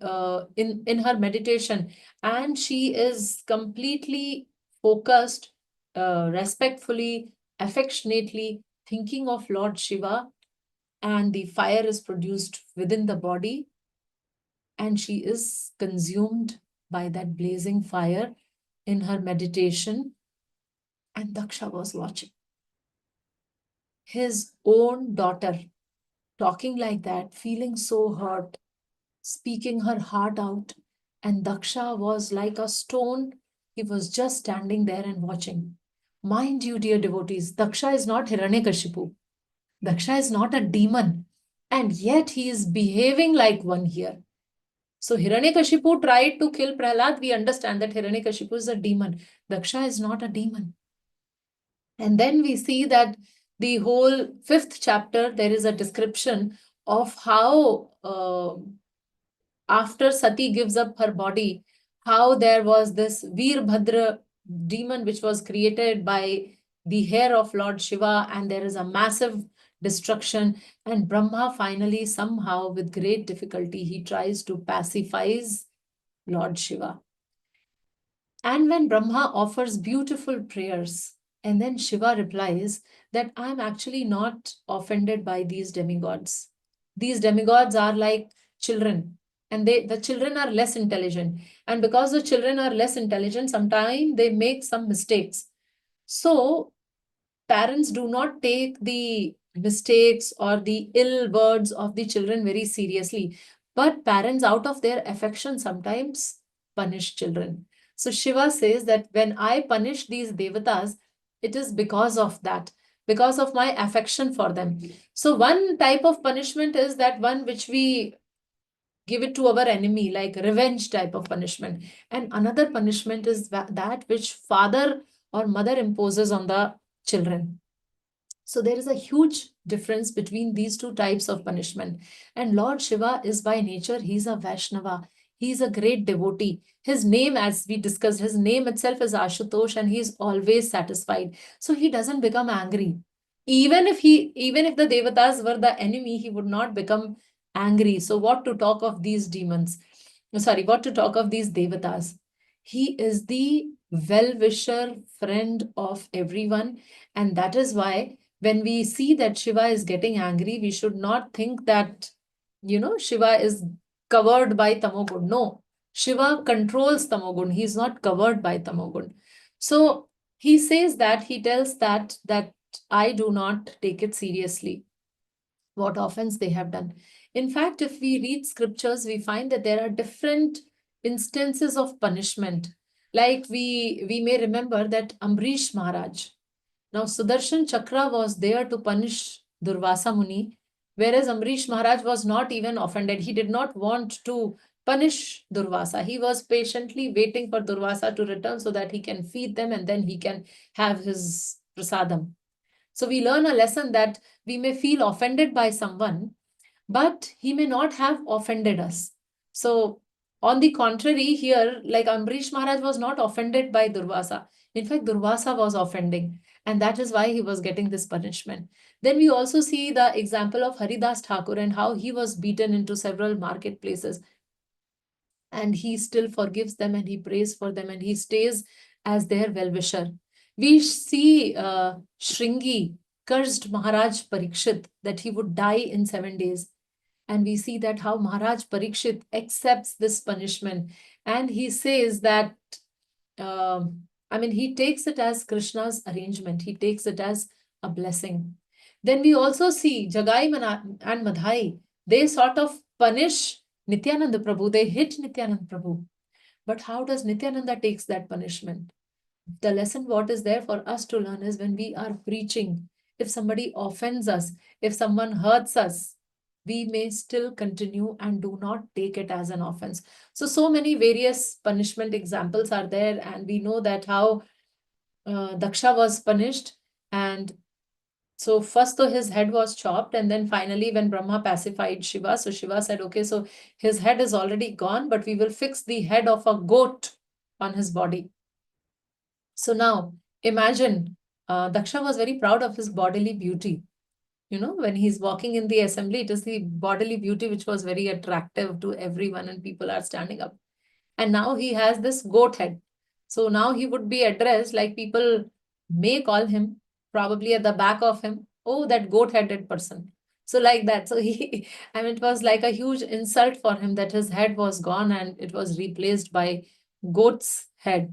in her meditation, and she is completely focused, respectfully, affectionately thinking of Lord Shiva, and the fire is produced within the body, and she is consumed by that blazing fire in her meditation. And Daksha was watching his own daughter talking like that, feeling so hurt, speaking her heart out. And Daksha was like a stone. He was just standing there and watching. Mind you, dear devotees, Daksha is not Hiranyakashipu. Daksha is not a demon. And yet he is behaving like one here. So Hiranyakashipu tried to kill Prahlad. We understand that Hiranyakashipu is a demon. Daksha is not a demon. And then we see that the whole 5th chapter, there is a description of how after Sati gives up her body, how there was this Veerbhadra demon which was created by the hair of Lord Shiva, and there is a massive destruction. And Brahma finally, somehow, with great difficulty, he tries to pacify Lord Shiva. And when Brahma offers beautiful prayers, and then Shiva replies that I'm actually not offended by these demigods. These demigods are like children, and the children are less intelligent. And because the children are less intelligent, sometimes they make some mistakes. So parents do not take the mistakes or the ill words of the children very seriously, but parents, out of their affection, sometimes punish children. So Shiva says that when I punish these devatas, it is because of that, because of my affection for them. So one type of punishment is that one which we give it to our enemy, like revenge type of punishment. And another punishment is that which father or mother imposes on the children. So there is a huge difference between these two types of punishment. And Lord Shiva is by nature, he's a Vaishnava. He's a great devotee. His name, as we discussed, his name itself is Ashutosh, and he's always satisfied. So he doesn't become angry. Even if the devatas were the enemy, he would not become angry. So what to talk of these demons? Sorry, what to talk of these devatas? He is the well-wisher, friend of everyone. And that is why when we see that Shiva is getting angry, we should not think that, Shiva is covered by Tamogun. No, Shiva controls Tamogun. He's not covered by Tamogun. So he says that, he tells that I do not take it seriously, what offense they have done. In fact, if we read scriptures, we find that there are different instances of punishment. Like we may remember that Ambrish Maharaj. Now, Sudarshan Chakra was there to punish Durvasa Muni, whereas Ambrish Maharaj was not even offended. He did not want to punish Durvasa. He was patiently waiting for Durvasa to return so that he can feed them and then he can have his prasadam. So we learn a lesson that we may feel offended by someone, but he may not have offended us. So on the contrary, here, like Ambrish Maharaj was not offended by Durvasa. In fact, Durvasa was offending, and that is why he was getting this punishment. Then we also see the example of Haridas Thakur and how he was beaten into several marketplaces. And he still forgives them and he prays for them and he stays as their well-wisher. We see Shringi cursed Maharaj Parikshit that he would die in 7 days. And we see that how Maharaj Parikshit accepts this punishment. And he says that, he takes it as Krishna's arrangement. He takes it as a blessing. Then we also see Jagai and Madhai. They sort of punish Nityananda Prabhu. They hit Nityananda Prabhu. But how does Nityananda takes that punishment? The lesson what is there for us to learn is when we are preaching, if somebody offends us, if someone hurts us, we may still continue and do not take it as an offense. So many various punishment examples are there, and we know that how Daksha was punished. And so first though his head was chopped, and then finally when Brahma pacified Shiva, so Shiva said, okay, so his head is already gone, but we will fix the head of a goat on his body. So now imagine, Daksha was very proud of his bodily beauty. When he's walking in the assembly, it is the bodily beauty which was very attractive to everyone and people are standing up. And now he has this goat head. So now he would be addressed like people may call him, probably at the back of him, oh, that goat-headed person. So like that. So it was like a huge insult for him that his head was gone and it was replaced by goat's head.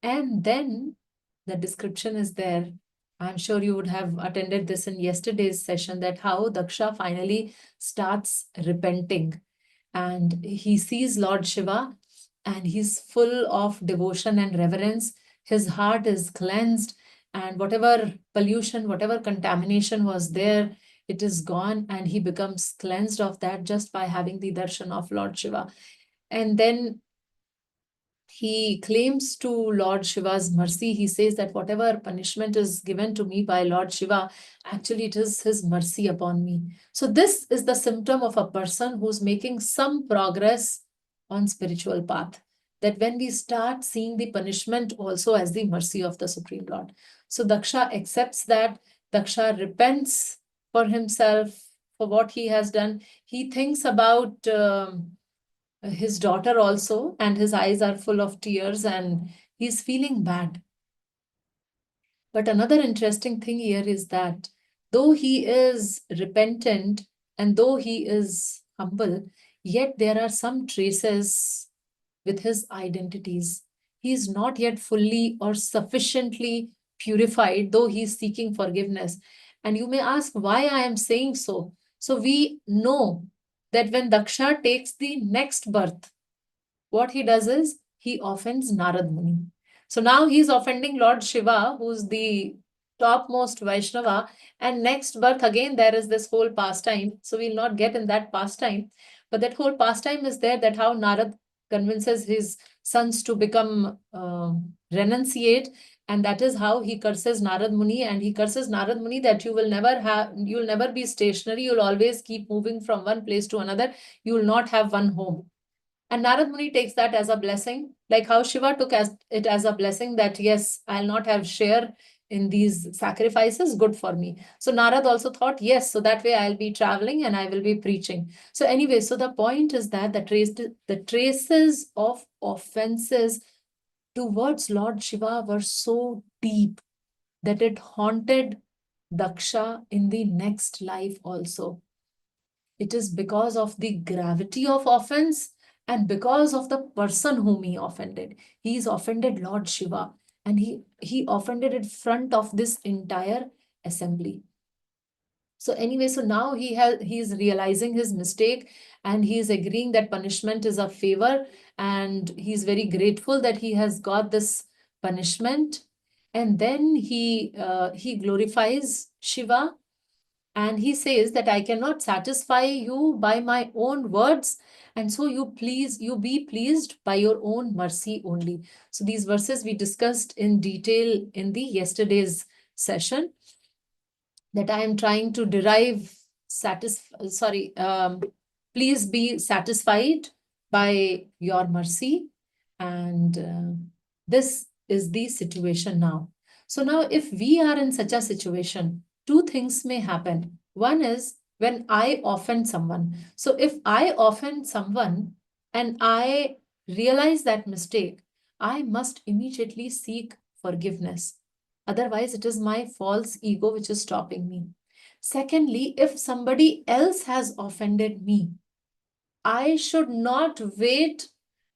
And then the description is there. I'm sure you would have attended this in yesterday's session, that how Daksha finally starts repenting and he sees Lord Shiva and he's full of devotion and reverence. His heart is cleansed and whatever pollution, whatever contamination was there, it is gone and he becomes cleansed of that just by having the darshan of Lord Shiva. And then he claims to Lord Shiva's mercy. He says that whatever punishment is given to me by Lord Shiva, actually it is his mercy upon me. So this is the symptom of a person who's making some progress on spiritual path. That when we start seeing the punishment also as the mercy of the Supreme Lord. So Daksha accepts that. Daksha repents for himself, for what he has done. He thinks about his daughter also, and his eyes are full of tears and he's feeling bad. But another interesting thing here is that though he is repentant and though he is humble, yet there are some traces with his identities. He is not yet fully or sufficiently purified, though he's seeking forgiveness. And you may ask why I am saying so. So we know that when Daksha takes the next birth, what he does is he offends Narad Muni. So now he's offending Lord Shiva, who's the topmost Vaishnava. And next birth, again, there is this whole pastime. So we'll not get in that pastime. But that whole pastime is there, that how Narad convinces his sons to become renunciate. And that is how he curses Narad Muni. And he curses Narad Muni that you'll never be stationary. You'll always keep moving from one place to another. You will not have one home. And Narad Muni takes that as a blessing, like how Shiva took it as a blessing that, yes, I'll not have share in these sacrifices, good for me. So Narad also thought, yes, so that way I'll be traveling and I will be preaching. So anyway, so the point is that the traces of offenses towards Lord Shiva were so deep that it haunted Daksha in the next life also. It is because of the gravity of offense and because of the person whom he offended. He's offended Lord Shiva, and he offended in front of this entire assembly. So anyway, so now he's realizing his mistake, and he's agreeing that punishment is a favor, and he's very grateful that he has got this punishment. And then he glorifies Shiva, and he says that I cannot satisfy you by my own words, and so you be pleased by your own mercy only. So these verses we discussed in detail in the yesterday's session, that I am trying to derive please be satisfied by your mercy. And this is the situation now. So now if we are in such a situation, two things may happen. One is when I offend someone. So if I offend someone and I realize that mistake, I must immediately seek forgiveness. Otherwise, it is my false ego which is stopping me. Secondly, if somebody else has offended me, I should not wait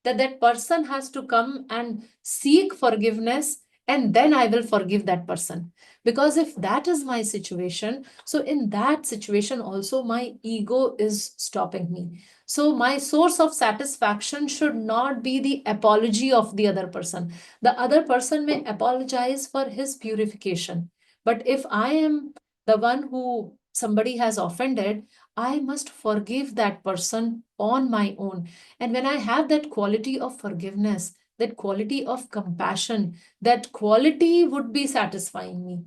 that that person has to come and seek forgiveness and then I will forgive that person. Because if that is my situation, so in that situation also my ego is stopping me. So my source of satisfaction should not be the apology of the other person. The other person may apologize for his purification. But if I am the one who somebody has offended, I must forgive that person on my own. And when I have that quality of forgiveness, that quality of compassion, that quality would be satisfying me.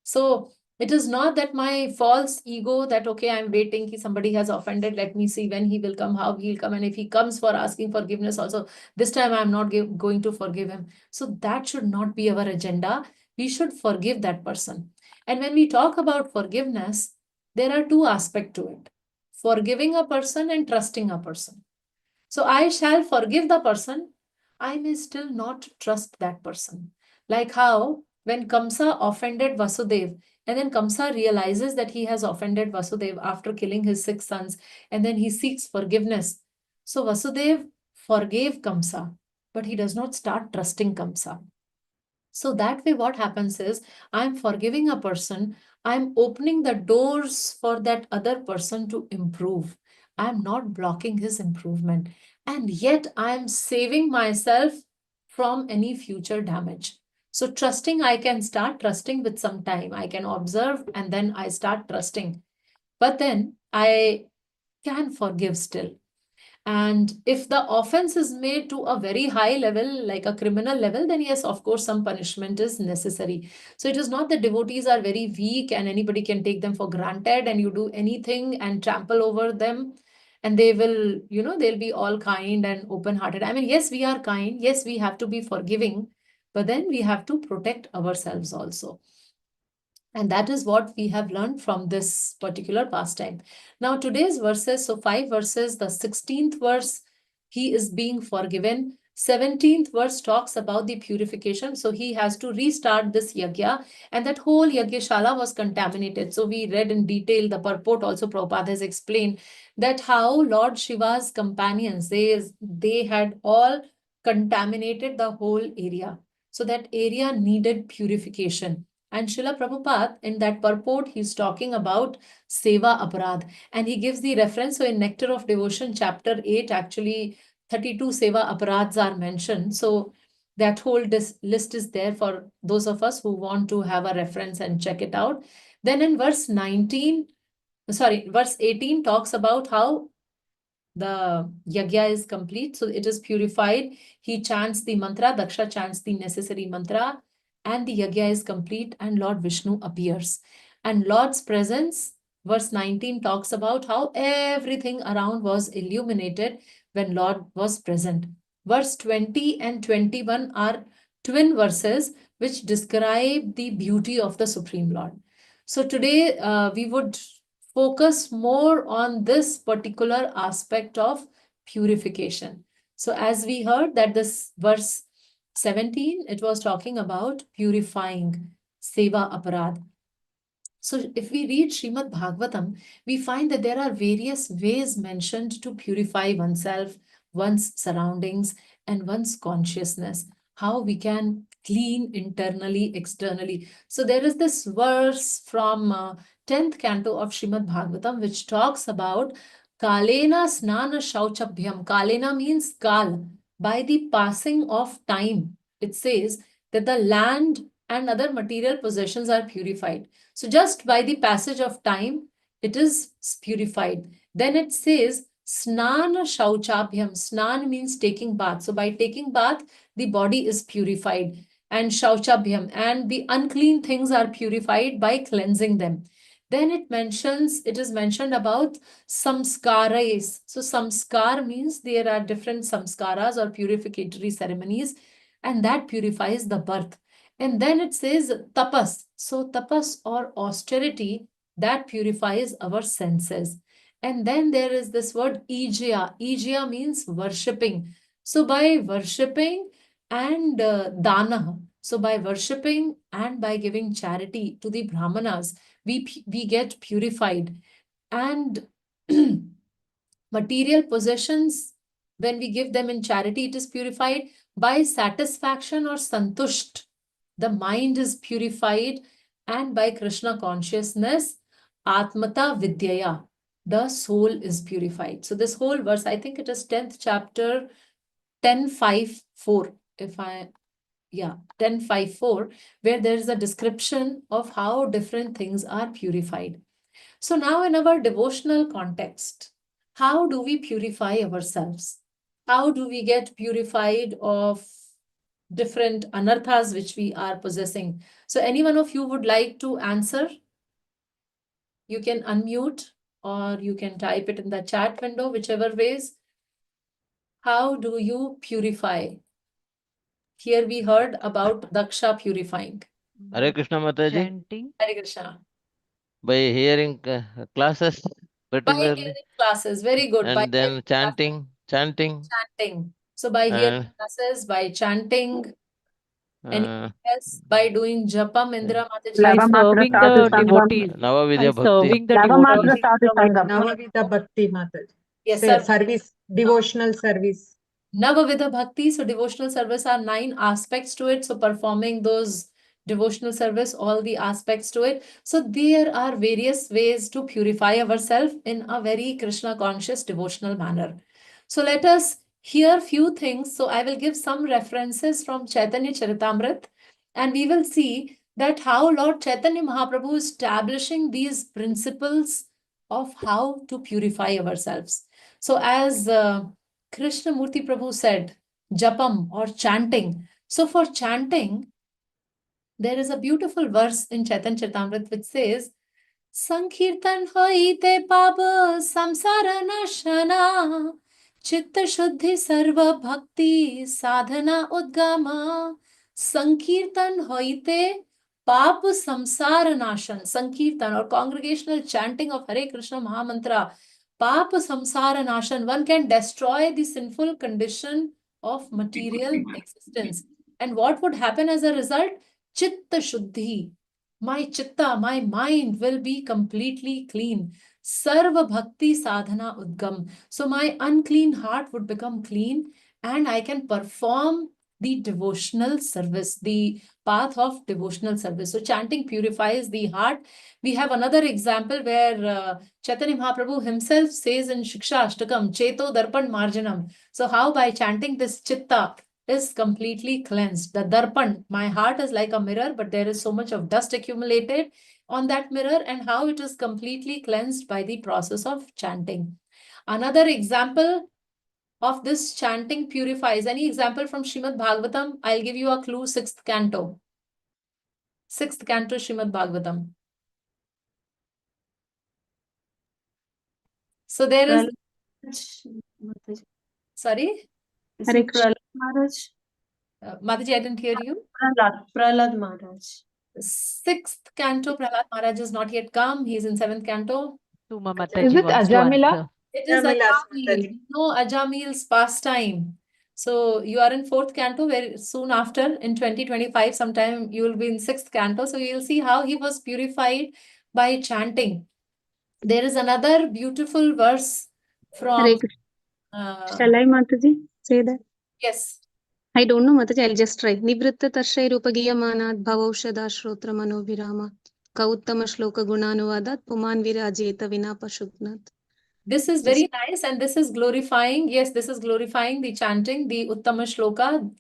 So it is not that my false ego that, okay, I'm waiting, somebody has offended, let me see when he will come, how he'll come. And if he comes for asking forgiveness also, this time I'm not going to forgive him. So that should not be our agenda. We should forgive that person. And when we talk about forgiveness, there are two aspects to it: forgiving a person and trusting a person. So I shall forgive the person, I may still not trust that person. Like how when Kamsa offended Vasudev, and then Kamsa realizes that he has offended Vasudev after killing his 6 sons, and then he seeks forgiveness. So Vasudev forgave Kamsa, but he does not start trusting Kamsa. So that way, what happens is, I'm forgiving a person, I'm opening the doors for that other person to improve. I'm not blocking his improvement. And yet, I'm saving myself from any future damage. So, trusting, I can start trusting with some time. I can observe and then I start trusting. But then I can forgive still. And if the offense is made to a very high level, like a criminal level, then yes, of course, some punishment is necessary. So it is not that devotees are very weak and anybody can take them for granted and you do anything and trample over them and they will, they'll be all kind and open-hearted. I mean, yes, we are kind. Yes, we have to be forgiving, but then we have to protect ourselves also. And that is what we have learned from this particular pastime. Now, today's verses, so 5 verses, the 16th verse, he is being forgiven. 17th verse talks about the purification. So he has to restart this yagya, and that whole yagyashala was contaminated. So we read in detail the purport also. Prabhupada has explained that how Lord Shiva's companions, they had all contaminated the whole area. So that area needed purification. And Srila Prabhupada, in that purport, he's talking about Seva Aparad. And he gives the reference. So in Nectar of Devotion, chapter 8, actually 32 Seva Aparads are mentioned. So that whole list is there for those of us who want to have a reference and check it out. Then in verse 18 talks about how the yagya is complete. So it is purified. He chants the mantra, Daksha chants the necessary mantra, and the yagya is complete, and Lord Vishnu appears. And Lord's presence, verse 19 talks about how everything around was illuminated when Lord was present. Verse 20 and 21 are twin verses which describe the beauty of the Supreme Lord. So today we would focus more on this particular aspect of purification. So as we heard that this verse 17, it was talking about purifying seva aparad. So if we read Shrimad Bhagavatam, we find that there are various ways mentioned to purify oneself, one's surroundings, and one's consciousness, how we can clean internally, externally. So there is this verse from 10th canto of Shrimad Bhagavatam, which talks about Kalena Snana Shauchabhyam. Kalena means Kal, by the passing of time. It says that the land and other material possessions are purified. So just by the passage of time, it is purified. Then it says, Snana Shauchabhyam. Snan means taking bath. So by taking bath, the body is purified. And Shauchabhyam, and the unclean things are purified by cleansing them. Then it is mentioned about samskaras. So samskar means there are different samskaras or purificatory ceremonies, and that purifies the birth. And then it says tapas. So tapas or austerity, that purifies our senses. And then there is this word ijya. Ijya means worshipping. So by worshipping and dana, so by worshipping and by giving charity to the brahmanas, we get purified. And material possessions, when we give them in charity, it is purified. By satisfaction or santusht, the mind is purified. And by Krishna consciousness, Atmata Vidyaya, the soul is purified. So this whole verse, I think it is 10th chapter, 10.5.4, 10.5.4, where there is a description of how different things are purified. So now in our devotional context, how do we purify ourselves? How do we get purified of different anarthas which we are possessing? So any one of you would like to answer? You can unmute or you can type it in the chat window, whichever ways. How do you purify? Here we heard about Daksha purifying. Hare Krishna Mataji. Chanting. Hare Krishna. By hearing classes By particularly, hearing classes, very good. By and then hearing chanting. chanting. So by hearing classes, by chanting, anything else, by doing japam, Indra Mataji. By Lavamatra serving sadhu the sangam. devotees. By Navavidya Bhakti. serving the Lavamatra devotees. sadhu sangam. Navavida Bhakti Mataji. Yes, sir. Service, devotional service. Navavidha Bhakti. So devotional service are 9 aspects to it. So performing those devotional service, all the aspects to it. So there are various ways to purify ourselves in a very Krishna conscious devotional manner. So let us hear few things. So I will give some references from Chaitanya Charitamrita, and we will see that how Lord Chaitanya Mahaprabhu is establishing these principles of how to purify ourselves. So as Krishnamurti Prabhu said, japam or chanting. So for chanting, there is a beautiful verse in Chaitanya Charitamrita which says, Sankirtan hoite pab samsara nashana, chitta shuddhi sarva bhakti sadhana udgama. Sankirtan hoite pap samsara nashan. Sankirtan or congregational chanting of Hare Krishna Mahamantra, pap samsara nashan. One can destroy the sinful condition of material existence. And what would happen as a result? Chitta shuddhi. My chitta, my mind will be completely clean. Sarva bhakti sadhana udgam. So my unclean heart would become clean and I can perform the devotional service, the path of devotional service. So chanting purifies the heart. We have another example where Chaitanya Mahaprabhu himself says in Shiksha Ashtakam, Cheto Darpan Marjanam. So how by chanting this chitta is completely cleansed. The darpan, my heart is like a mirror, but there is so much of dust accumulated on that mirror, and how it is completely cleansed by the process of chanting. Another example of this chanting purifies. Any example from Shrimad Bhagavatam? I'll give you a clue, 6th canto. 6th canto, Shrimad Bhagavatam. So there is... Sorry? Hare Krishna. Maharaj. Mataji, I didn't hear you. Prahlad Maharaj. 6th canto, Prahlad Maharaj has not yet come. He's in 7th canto. Suma Is Mataji it wants to Ajamila? answer. It is Ajamila's Ajamil. Mataji. No, Ajamil's pastime. So you are in 4th canto, very soon after, in 2025, sometime you will be in 6th canto. So you'll see how he was purified by chanting. There is another beautiful verse Hare from... Krishna. Shall I, Mataji, say that? Yes. I don't know, Mataji. I'll just try. Nivritta tarshay rupagiyamanat bhavaushada shrotra manoviramat kauttama shloka gunanuvadat puman virajeta vina pashupnat. This is very nice, and this is glorifying. Yes, this is glorifying the chanting, the Uttama Shloka,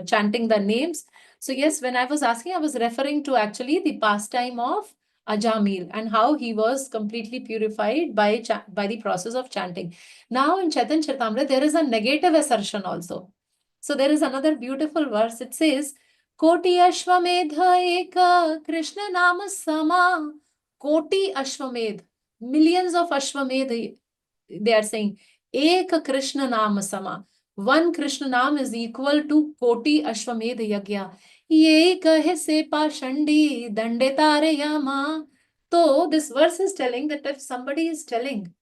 chanting the names. So yes, when I was asking, I was referring to actually the pastime of Ajamil and how he was completely purified by the process of chanting. Now in Chaitanya Charitamrita, there is a negative assertion also. So there is another beautiful verse. It says, Koti Ashwamedha Eka Krishna Nama Sama. Koti Ashwamedh. Millions of Ashwamedha, they are saying, Ek Krishna Nama Sama. One Krishna Nam is equal to Koti Ashwamedha Yagya. Ye kahe se pashandi dandetare yama. So this verse is telling that if somebody is telling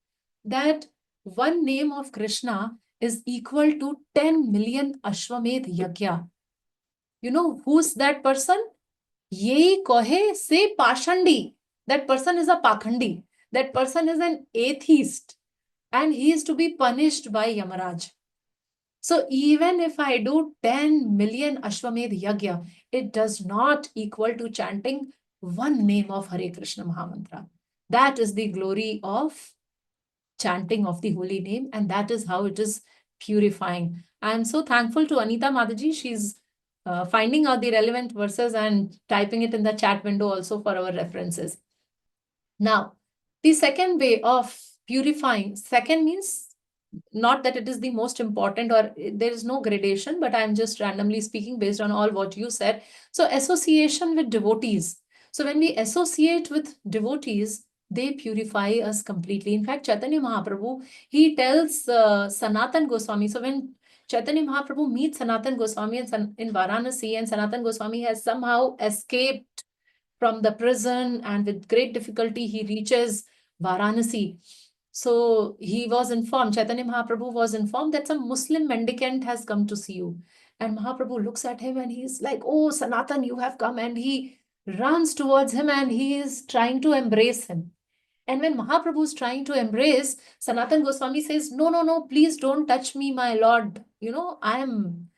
that one name of Krishna is equal to 10 million Ashwamedh Yagya, you know who's that person? Ye kohe se pashandi. That person is a pakhandi. That person is an atheist. And he is to be punished by Yamaraj. So even if I do 10 million Ashwamedh Yagya, it does not equal to chanting one name of Hare Krishna Mahamantra. That is the glory of chanting of the holy name, and that is how it is purifying. I am so thankful to Anita Mataji. She's finding out the relevant verses and typing it in the chat window also for our references. Now, the second way of purifying, second means not that it is the most important or there is no gradation, but I'm just randomly speaking based on all what you said. So association with devotees. So when we associate with devotees, they purify us completely. In fact, Chaitanya Mahaprabhu, he tells Sanatan Goswami. So when Chaitanya Mahaprabhu meets Sanatan Goswami in Varanasi, and Sanatan Goswami has somehow escaped from the prison, and with great difficulty he reaches Varanasi. So he was informed, Chaitanya Mahaprabhu was informed that some Muslim mendicant has come to see you. And Mahaprabhu looks at him and he's like, oh, Sanatan, you have come. And he runs towards him and he is trying to embrace him. And when Mahaprabhu is trying to embrace, Sanatan Goswami says, no, no, no, please don't touch me, my Lord. You know, I'm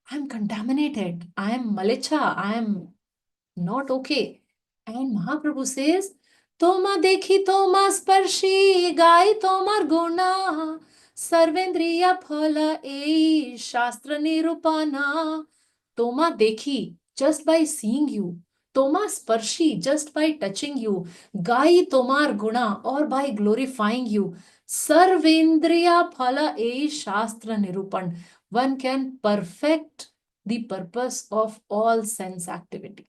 contaminated. I am malicha. I am not okay. And Mahaprabhu says, Toma dekhi toma sparshi gai tomar guna sarvendriya phala ei shastra nirupana. Toma dekhi, just by seeing you. Toma sparshi, just by touching you. Gai tomar guna, or by glorifying you. Sarvendriya phala ei shastra nirupan. One can perfect the purpose of all sense activity.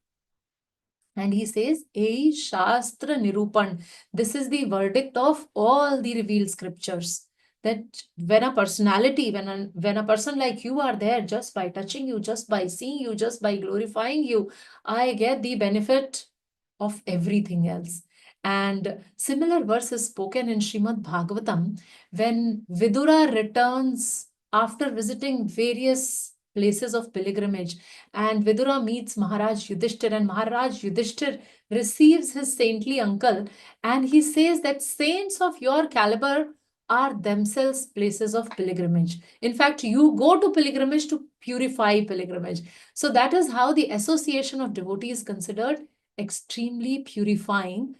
And he says, Ei Shastra Nirupan. This is the verdict of all the revealed scriptures. That when a personality, when a person like you are there, just by touching you, just by seeing you, just by glorifying you, I get the benefit of everything else. And similar verse is spoken in Shrimad Bhagavatam when Vidura returns after visiting various places of pilgrimage, and Vidura meets Maharaj Yudhishthir, and Maharaj Yudhishthir receives his saintly uncle, and he says that saints of your caliber are themselves places of pilgrimage. In fact, you go to pilgrimage to purify pilgrimage. So that is how the association of devotees is considered extremely purifying,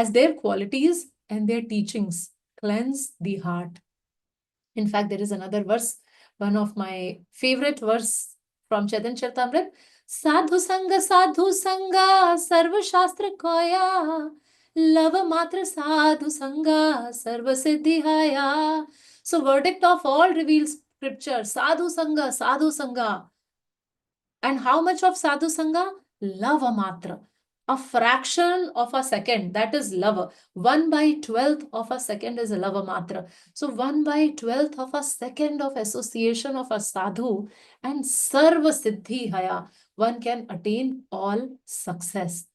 as their qualities and their teachings cleanse the heart. In fact, there is another verse, one of my favorite verse from Chaitanya Charitamrita. Sadhu Sangha, Sarva Shastra Koya, Lava Matra Sadhu Sangha, Sarva Siddhi Haya. So, verdict of all revealed scripture, Sadhu Sangha. And how much of Sadhu Sangha? Lava Matra. A fraction of a second, that is lava. 1/12 of a second is a lava matra. So 1/12 of a second of association of a sadhu and sarva siddhi haya, one can attain all success.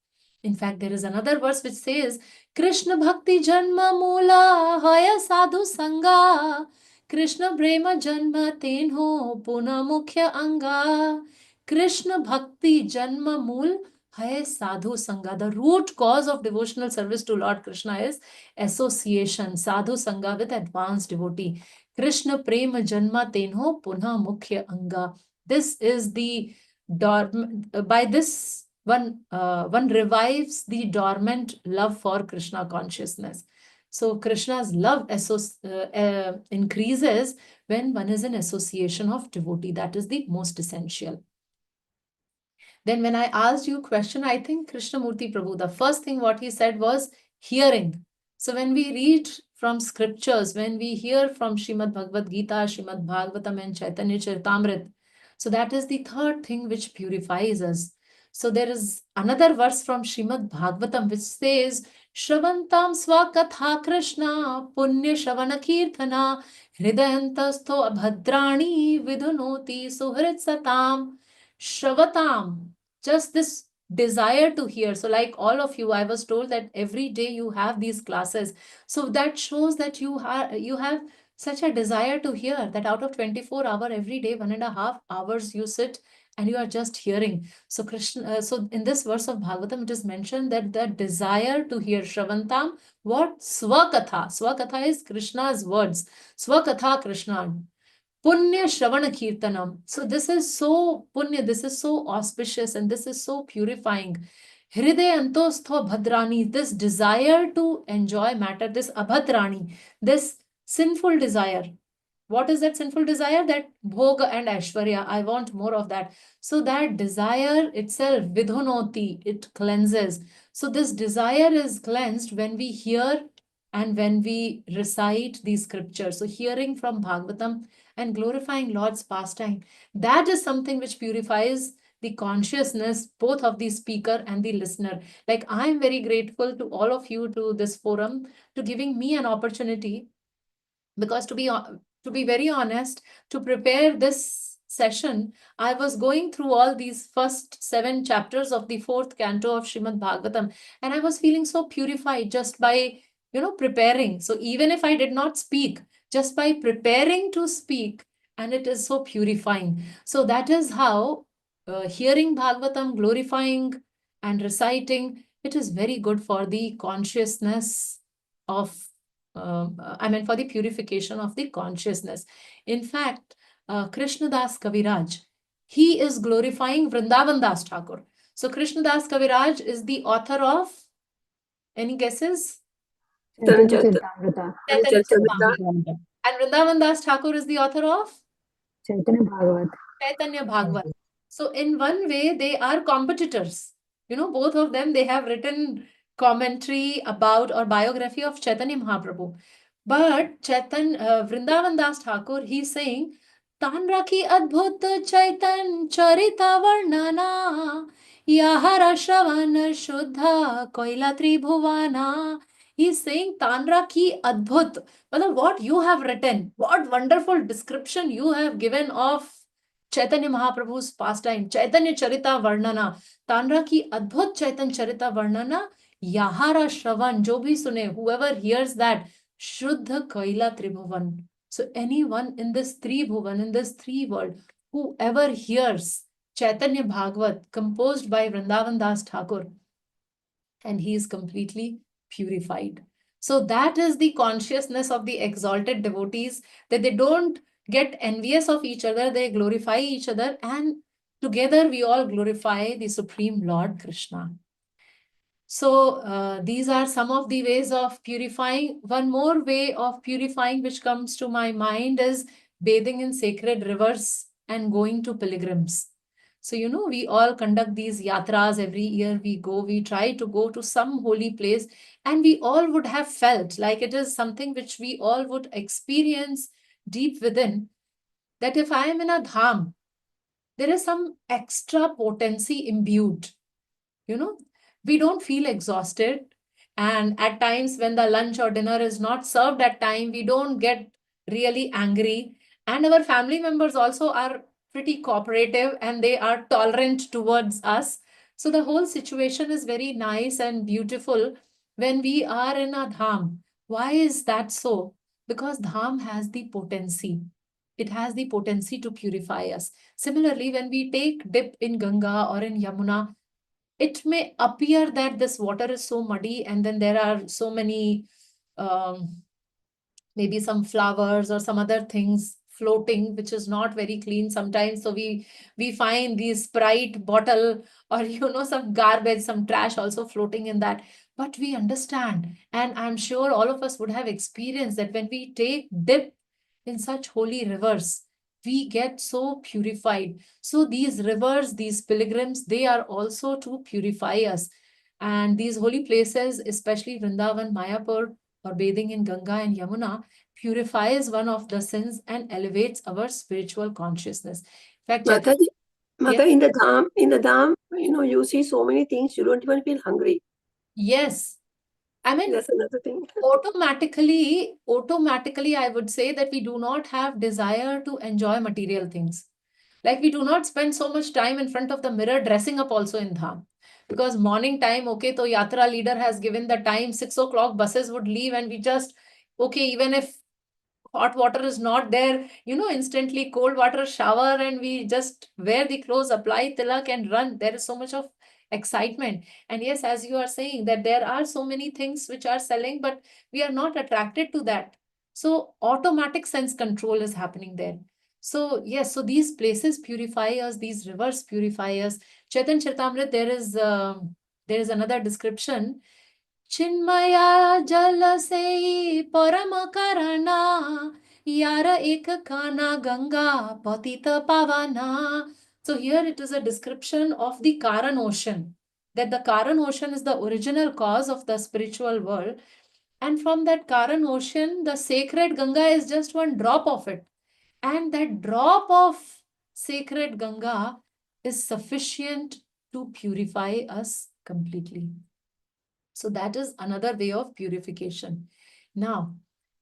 In fact, there is another verse which says, Krishna bhakti janma mula haya sadhu sangha, Krishna prema janma tenho puna mukhya anga. Krishna bhakti janma mool hai sadhu sangha. The root cause of devotional service to Lord Krishna is association, sadhu sangha with advanced devotee. Krishna prema janma tenho punha mukhya anga. This is the by this one revives the dormant love for Krishna consciousness. So Krishna's love increases when one is in association of devotee. That is the most essential. Then when I asked you question, I think Krishnamurti Prabhu, the first thing what he said was hearing. So when we read from scriptures, when we hear from Shrimad Bhagavad Gita, Shrimad Bhagavatam and Chaitanya Charitamrita, so that is the third thing which purifies us. So there is another verse from Shrimad Bhagavatam which says, Shravantam Swakatha Krishna Punya Shravana Kirtana Hridayantasto Abhadrani Vidunoti Suhrit Satam Shravatam, just this desire to hear. So like all of you, I was told that every day you have these classes. So that shows that you have such a desire to hear, that out of 24 hours every day, 1.5 hours you sit and you are just hearing. So Krishna, so in this verse of Bhagavatam, it is mentioned that the desire to hear Shravantam, what? Swakatha. Swakatha is Krishna's words. Swakatha Krishna. Punya Shravana Kirtanam. So this is so punya, this is so auspicious, and this is so purifying. Hriday Antostho Bhadrani, this desire to enjoy matter, this abhadrani, this sinful desire. What is that sinful desire? That bhoga and aishwarya. I want more of that. So that desire itself, vidhunoti, it cleanses. So this desire is cleansed when we hear and when we recite these scriptures. So hearing from Bhagavatam and glorifying Lord's pastime, that is something which purifies the consciousness, both of the speaker and the listener. Like I am very grateful to all of you, to this forum, to giving me an opportunity, because to be very honest, to prepare this session, I was going through all these first 7 chapters of the 4th canto of Shrimad Bhagavatam, and I was feeling so purified just by, preparing. So even if I did not speak, just by preparing to speak, and it is so purifying. So that is how hearing Bhagavatam, glorifying and reciting, it is very good for the consciousness of for the purification of the consciousness. In fact, Krishna Das Kaviraj, he is glorifying Vrindavan Das Thakur. So Krishna Das Kaviraj is the author of, any guesses? Chaitanya Charitamrita. Chaitanya Charitamrita. Charitamrita. And Vrindavan Das Thakur is the author of Chaitanya Bhagavat. Chaitanya Bhagavat. So in one way, they are competitors. Both of them, they have written commentary about or biography of Chaitanya Mahaprabhu. But Vrindavan Das Thakur, he's saying, Tan rakhi adbhut Chaitan charita varnana, yahara shravana shuddha koila tribhuvana. He's saying, Tan rakhi adbhut. Well, what you have written, what wonderful description you have given of Chaitanya Mahaprabhu's pastime, Chaitanya Charita Varnana, Tanra ki adbhut Chaitanya Charita Varnana, Yahara Shravan, jo bhi sune, whoever hears that, Shuddha Kaila Tribhuvan. So anyone in this Tribhuvan, in this three world, whoever hears Chaitanya Bhagavat composed by Vrindavan Das Thakur, and he is completely purified. So that is the consciousness of the exalted devotees, that they don't get envious of each other, they glorify each other, and together we all glorify the Supreme Lord Krishna. So these are some of the ways of purifying. One more way of purifying which comes to my mind is bathing in sacred rivers and going to pilgrims. So, you know, we all conduct these yatras every year. We try to go to some holy place, and we all would have felt like it is something which we all would experience deep within, that if I am in a dham, there is some extra potency imbued. You know, we don't feel exhausted. And at times when the lunch or dinner is not served at time, we don't get really angry. And our family members also are pretty cooperative and they are tolerant towards us. So the whole situation is very nice and beautiful when we are in a dham. Why is that so? Because dham has the potency. It has the potency to purify us. Similarly, when we take dip in Ganga or in Yamuna, it may appear that this water is so muddy, and then there are so many maybe some flowers or some other things floating, which is not very clean sometimes. So we find these Sprite bottle or some garbage, some trash also floating in that. But we understand, and I'm sure all of us would have experienced that when we take dip in such holy rivers, we get so purified. So these rivers, these pilgrims, they are also to purify us. And these holy places, especially Vrindavan, Mayapur, or bathing in Ganga and Yamuna, purifies one of the sins and elevates our spiritual consciousness. In fact, Mataji, Yeah. in the dham, you see so many things, you don't even feel hungry. Yes. I mean, That's another thing. automatically, I would say that we do not have desire to enjoy material things. Like we do not spend so much time in front of the mirror dressing up also in dham. Because morning time, okay, so yatra leader has given the time, 6 o'clock buses would leave, and we just, okay, even if hot water is not there, instantly cold water shower, and we just wear the clothes, apply tilak and run. There is so much of excitement. And yes, as you are saying, that there are so many things which are selling, but we are not attracted to that. So automatic sense control is happening there. So yes, so these places purify us, these rivers purify us. Chaitan Charitamrita, there is another description. Chinmaya जल से परम करना यार एक खाना गंगा पतित pavana. So here it is a description of the Karan ocean, that the Karan ocean is the original cause of the spiritual world, and from that Karan ocean the sacred Ganga is just one drop of it, and that drop of sacred Ganga is sufficient to purify us completely. So that is another way of purification. Now,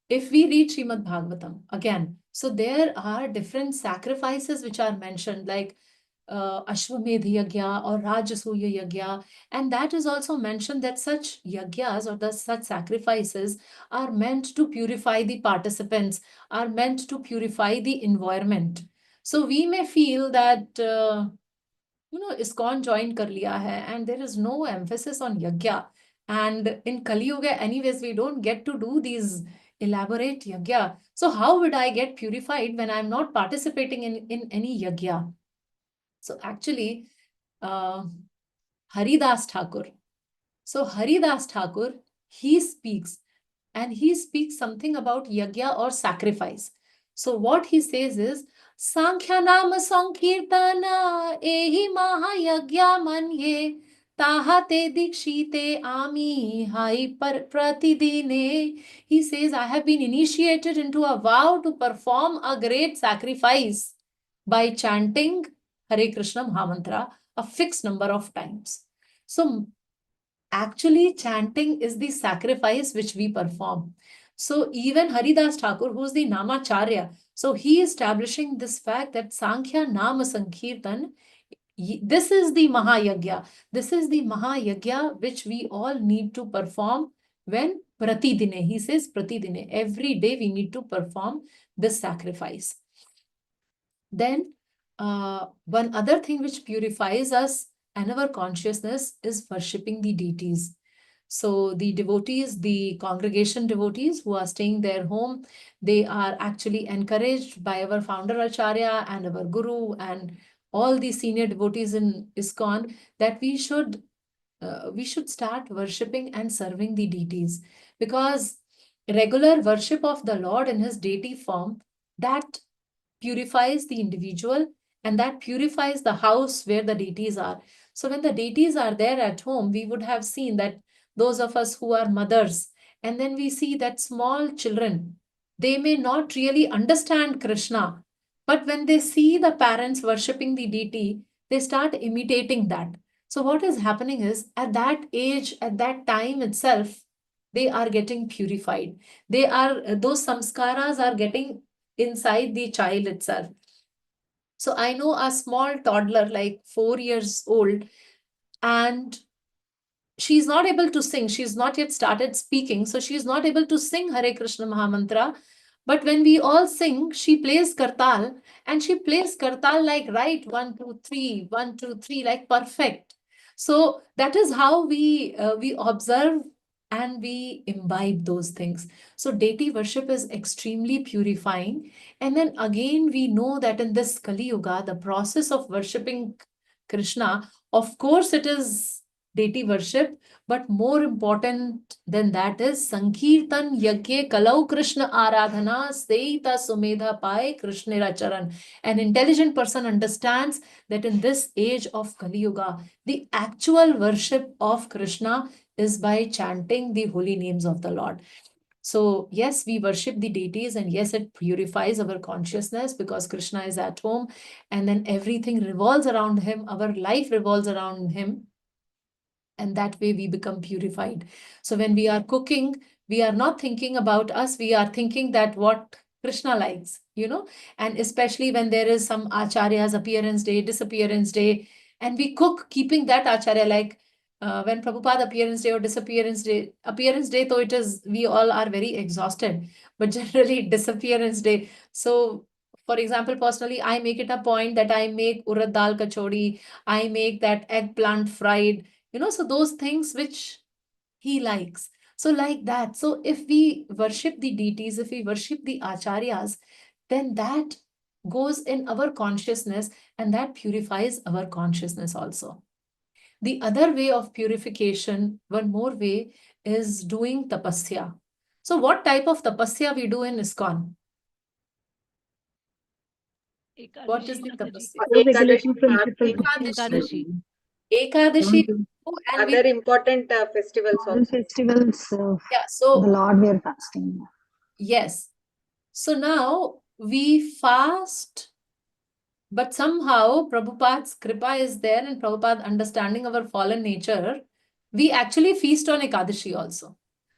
if we read Shrimad Bhagavatam again, so there are different sacrifices which are mentioned, like Ashwamedh Yagya or Rajasuya Yagya, and that is also mentioned that such yagyas or such sacrifices are meant to purify the participants, are meant to purify the environment. So we may feel that ISKCON join kar liya hai, and there is no emphasis on yagya. And in Kali Yuga, anyways, we don't get to do these elaborate yagya. So how would I get purified when I'm not participating in any yagya? So actually, Haridas Thakur. So Haridas Thakur, he speaks, and he speaks something about yagya or sacrifice. So what he says is, Sankhya Nama Sankirtana Ehi Mahayagya Manye Tahate Dikshite Ami Hai Pratidine. He says, I have been initiated into a vow to perform a great sacrifice by chanting Hare Krishna Mahamantra a fixed number of times. So actually, chanting is the sacrifice which we perform. So even Haridas Thakur, who's the Namacharya, so he is establishing this fact that Sankhya Nama Sankirtan, this is the Mahayagya. This is the Mahayagya which we all need to perform when Pratidine. He says Pratidine. Every day we need to perform this sacrifice. Then one other thing which purifies us and our consciousness is worshipping the deities. So the devotees, the congregation devotees who are staying their home, they are actually encouraged by our founder Acharya and our Guru and all the senior devotees in ISKCON that we should start worshipping and serving the deities, because regular worship of the Lord in his deity form, that purifies the individual and that purifies the house where the deities are. So when the deities are there at home, we would have seen that those of us who are mothers, and then we see that small children, they may not really understand Krishna, but when they see the parents worshipping the deity, they start imitating that. So what is happening is, at that age, at that time itself, they are getting purified. Those samskaras are getting inside the child itself. So I know a small toddler, like 4 years old, and she's not able to sing. She's not yet started speaking. So she's not able to sing Hare Krishna Mahamantra. But when we all sing, she plays Kartal, and she plays Kartal like right 1, 2, 3, 1, 2, 3, like perfect. So that is how we observe and we imbibe those things. So deity worship is extremely purifying. And then again, we know that in this Kali Yuga, the process of worshipping Krishna, of course, it is deity worship, but more important than that is Sankirtan Yagye Kalau Krishna Aradhana Seita Sumedha Pai Krishnera Charan. An intelligent person understands that in this age of Kali Yuga, the actual worship of Krishna is by chanting the holy names of the Lord. So yes, we worship the deities, and yes, it purifies our consciousness because Krishna is at home, and then everything revolves around him. Our life revolves around him, and that way we become purified. So when we are cooking, we are not thinking about us, we are thinking that what Krishna likes, and especially when there is some Acharya's appearance day, disappearance day, and we cook keeping that Acharya, like when Prabhupada appearance day or appearance day, though it is, we all are very exhausted, but generally disappearance day. So for example, personally, I make it a point that I make urad dal kachori, I make that eggplant fried, so those things which he likes. So like that. So if we worship the deities, if we worship the acharyas, then that goes in our consciousness and that purifies our consciousness also. The other way of purification, one more way, is doing tapasya. So what type of tapasya we do in ISKCON? What is the tapasya? Regulation principle. Ekadashi. Ekadashi. And Other important festivals All also. festivals of yeah, the so Lord we are fasting. yes. So now we fast, but somehow Prabhupada's kripa is there and Prabhupada understanding our fallen nature. We actually feast on Ekadashi also.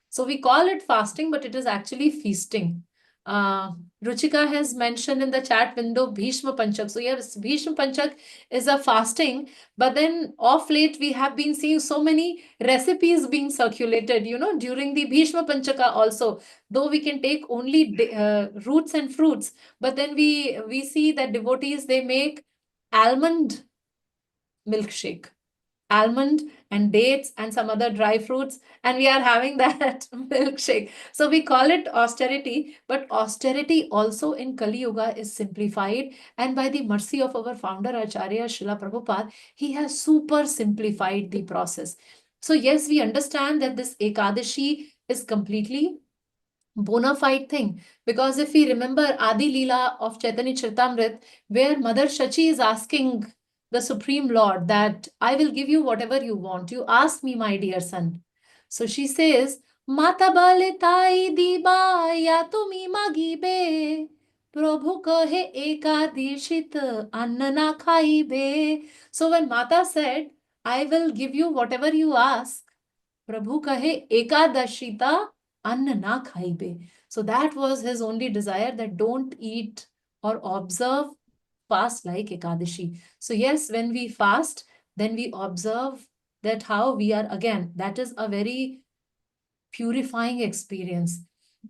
So we call it fasting, but it is actually feasting. Ruchika has mentioned in the chat window Bhishma Panchak. So yes, Bhishma Panchak is a fasting, but then of late we have been seeing so many recipes being circulated, during the Bhishma Panchaka also. Though we can take only roots and fruits, but then we see that devotees, they make almond milkshake, almond and dates and some other dry fruits, and we are having that milkshake. So we call it austerity, but austerity also in Kali Yuga is simplified, and by the mercy of our founder Acharya Srila Prabhupada, he has super simplified the process. So yes, we understand that this Ekadashi is completely bona fide thing, because if we remember Adi Leela of Chaitanya Charitamrita, where Mother Shachi is asking the Supreme Lord that I will give you whatever you want. You ask me, my dear son. So she says, Mata bale tai diba ya tumi magibe, Prabhu kahe ekadishit anna na khaibe. So when Mata said, I will give you whatever you ask, Prabhu kahe ekadashita anna na khaibe. So that was his only desire, that don't eat or observe fast like Ekadashi. So yes, when we fast, then we observe that how we are, again, that is a very purifying experience.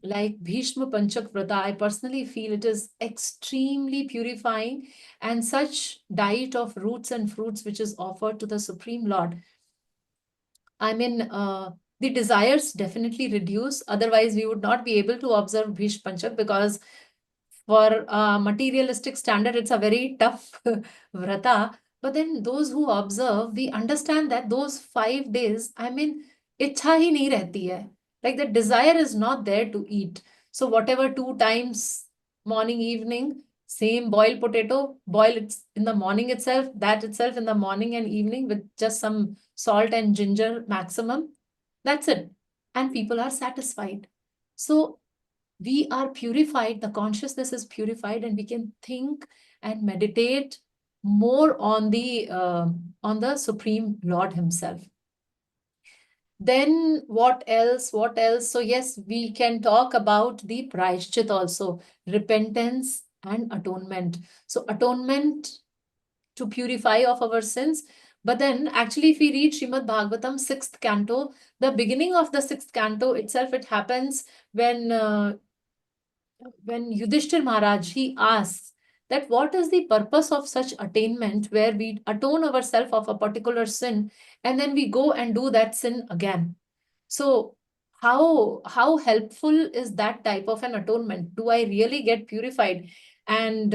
Like Bhishma Panchak Vrata, I personally feel it is extremely purifying, and such diet of roots and fruits which is offered to the Supreme Lord. I mean, the desires definitely reduce. Otherwise, we would not be able to observe Bhish Panchak, because for a materialistic standard, it's a very tough vrata. But then those who observe, we understand that those 5 days, I mean, ichha hi nahi rehti hai. Like the desire is not there to eat. So whatever 2 times, morning, evening, same boiled potato, boil it in the morning itself, that itself in the morning and evening with just some salt and ginger maximum. That's it. And people are satisfied. So we are purified, the consciousness is purified, and we can think and meditate more on the Supreme Lord Himself. Then what else? What else? So yes, we can talk about the Praishchit also, repentance and atonement. So atonement to purify of our sins. But then actually, if we read Shrimad Bhagavatam, 6th canto, the beginning of the 6th canto itself, it happens when Yudhishthir Maharaj, he asks that what is the purpose of such attainment where we atone ourselves of a particular sin and then we go and do that sin again. So how helpful is that type of an atonement? Do I really get purified? And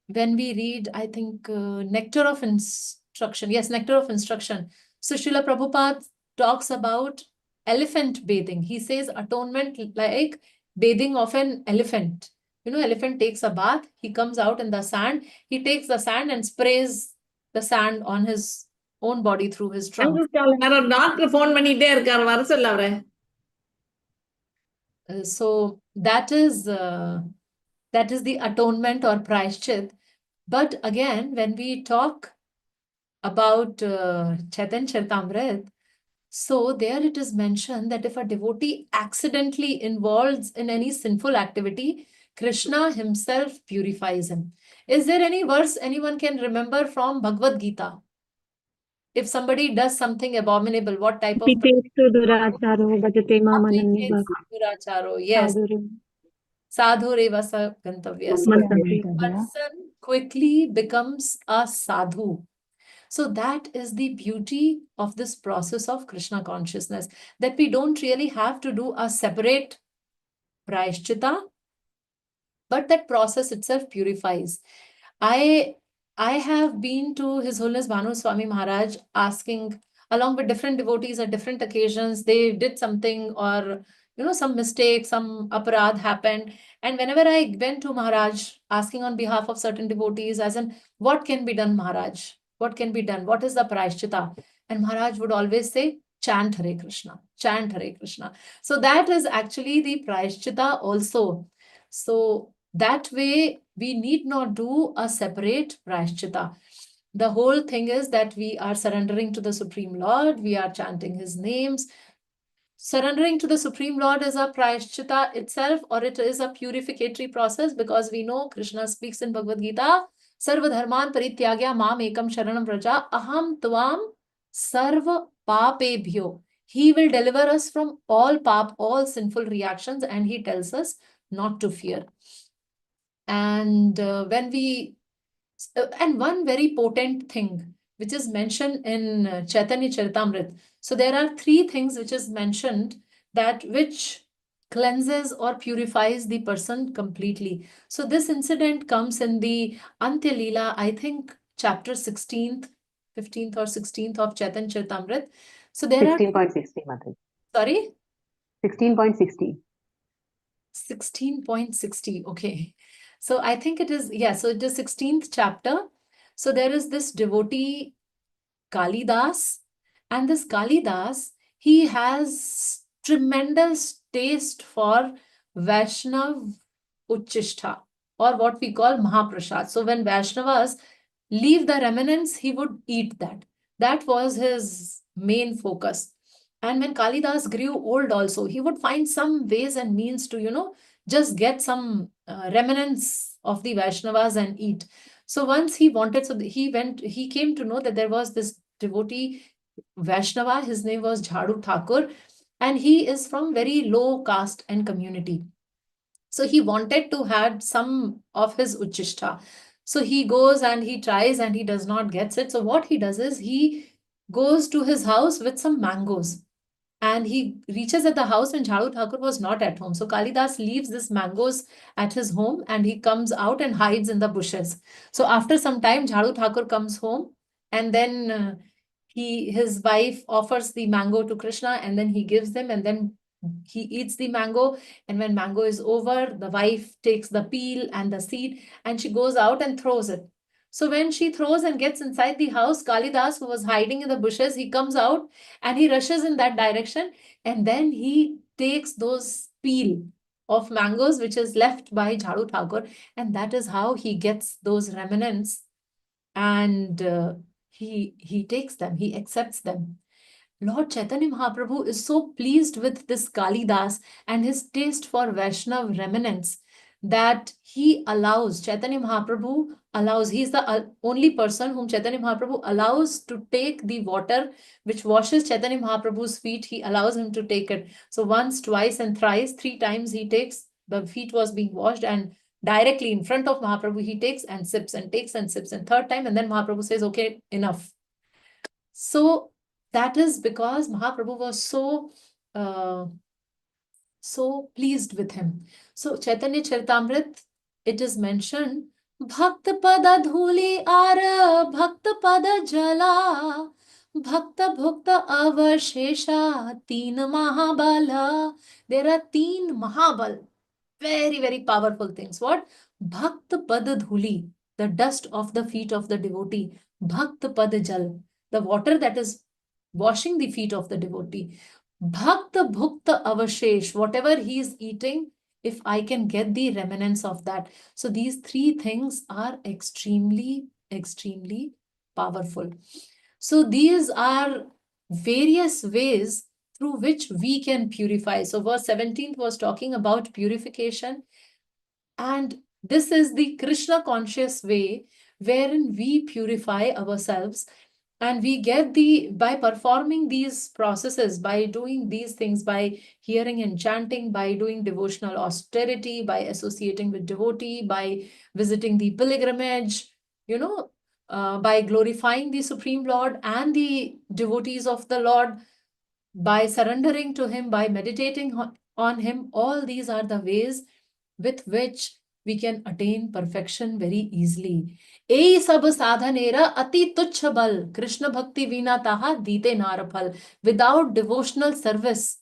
when we read, I think, Nectar of Instruction, yes, Nectar of Instruction. So Srila Prabhupada talks about elephant bathing. He says atonement like bathing of an elephant. You know, elephant takes a bath, he comes out in the sand, he takes the sand and sprays the sand on his own body through his trunk. Doctor phone பண்ணிட்டே இருக்காரு, வர சொல்ல அவரை. So that is the atonement or praishchit. But again, when we talk about Chaitanya Charitamrita, so there it is mentioned that if a devotee accidentally involves in any sinful activity, Krishna himself purifies him. Is there any verse anyone can remember from Bhagavad Gita? If somebody does something abominable, what type of... Apitestu duracharo bhajate mamananya bhak. Duracharo, yes. Sadhureva sa gantavyas. Person quickly becomes a sadhu. So that is the beauty of this process of Krishna consciousness, that we don't really have to do a separate praishchita, but that process itself purifies. I have been to His Holiness Bhanu Swami Maharaj asking, along with different devotees at different occasions, they did something or, you know, some mistake, some aparadh happened. And whenever I went to Maharaj asking on behalf of certain devotees, as in, what can be done, Maharaj? What can be done? What is the praishchita? And Maharaj would always say, chant Hare Krishna, chant Hare Krishna. So that is actually the praishchita also. So that way, we need not do a separate praishchita. The whole thing is that we are surrendering to the Supreme Lord, we are chanting His names. Surrendering to the Supreme Lord is a praishchita itself, or it is a purificatory process, because we know Krishna speaks in Bhagavad Gita, Sarva dharman parityagya mam ekam sharanam vraja aham tvam sarva papebhyo. He will deliver us from all pap, all sinful reactions, and He tells us not to fear. And and one very potent thing which is mentioned in Chaitanya Charitamrita. So there are 3 things which is mentioned that which cleanses or purifies the person completely. So this incident comes in the Antya Leela, I think chapter 16th, 15th or 16th of Chaitanya Charitamrita. So there 16.60, Mataji. Sorry? 16.60. 16.60. Okay. So I think it is, yeah, so it is 16th chapter. So there is this devotee, Kalidas, and this Kalidas, he has tremendous taste for Vaishnav Uchishta, or what we call Mahaprasad. So when Vaishnavas leave the remnants, he would eat that. That was his main focus. And when Kalidas grew old also, he would find some ways and means to, you know, just get some remnants of the Vaishnavas and eat. So once he wanted, so he came to know that there was this devotee Vaishnava, his name was Jhadu Thakur, and he is from very low caste and community. So he wanted to have some of his Uchishta. So he goes and he tries and he does not get it. So what he does is he goes to his house with some mangoes. And he reaches at the house when Jharu Thakur was not at home. So Kalidas leaves this mangoes at his home and he comes out and hides in the bushes. So after some time, Jharu Thakur comes home and then his wife offers the mango to Krishna and then he gives them and then he eats the mango. And when mango is over, the wife takes the peel and the seed and she goes out and throws it. So when she throws and gets inside the house, Kalidas, who was hiding in the bushes, he comes out and he rushes in that direction and then he takes those peel of mangoes which is left by Jharu Thakur, and that is how he gets those remnants, and he takes them, he accepts them. Lord Chaitanya Mahaprabhu is so pleased with this Kalidas and his taste for Vaishnav remnants that he allows, Chaitanya Mahaprabhu allows, he is the only person whom Chaitanya Mahaprabhu allows to take the water which washes Chaitanya Mahaprabhu's feet. He allows him to take it. So once, twice and thrice, 3 times he takes, the feet was being washed and directly in front of Mahaprabhu he takes and sips and takes and sips, and third time and then Mahaprabhu says, okay, enough. So that is because Mahaprabhu was so pleased with him. So Chaitanya Charitamrit, it is mentioned, Bhakta pada dhuli ara, Bhakta pada jala, Bhakta bhukta avashesha, teen mahabala. There are teen mahabal, very, very powerful things. What? Bhakta pada dhuli, the dust of the feet of the devotee. Bhakta pada jal, the water that is washing the feet of the devotee. Bhakta bhukta avashesh, whatever he is eating, if I can get the remnants of that. So these 3 things are extremely, extremely powerful. So these are various ways through which we can purify. So verse 17 was talking about purification. And this is the Krishna conscious way wherein we purify ourselves. And we get by performing these processes, by doing these things, by hearing and chanting, by doing devotional austerity, by associating with devotee, by visiting the pilgrimage, by glorifying the Supreme Lord and the devotees of the Lord, by surrendering to him, by meditating on him. All these are the ways with which we can attain perfection very easily. Ei sab sadhanera ati tuchha bal, Krishna bhakti vina taha dite narapal. Without devotional service,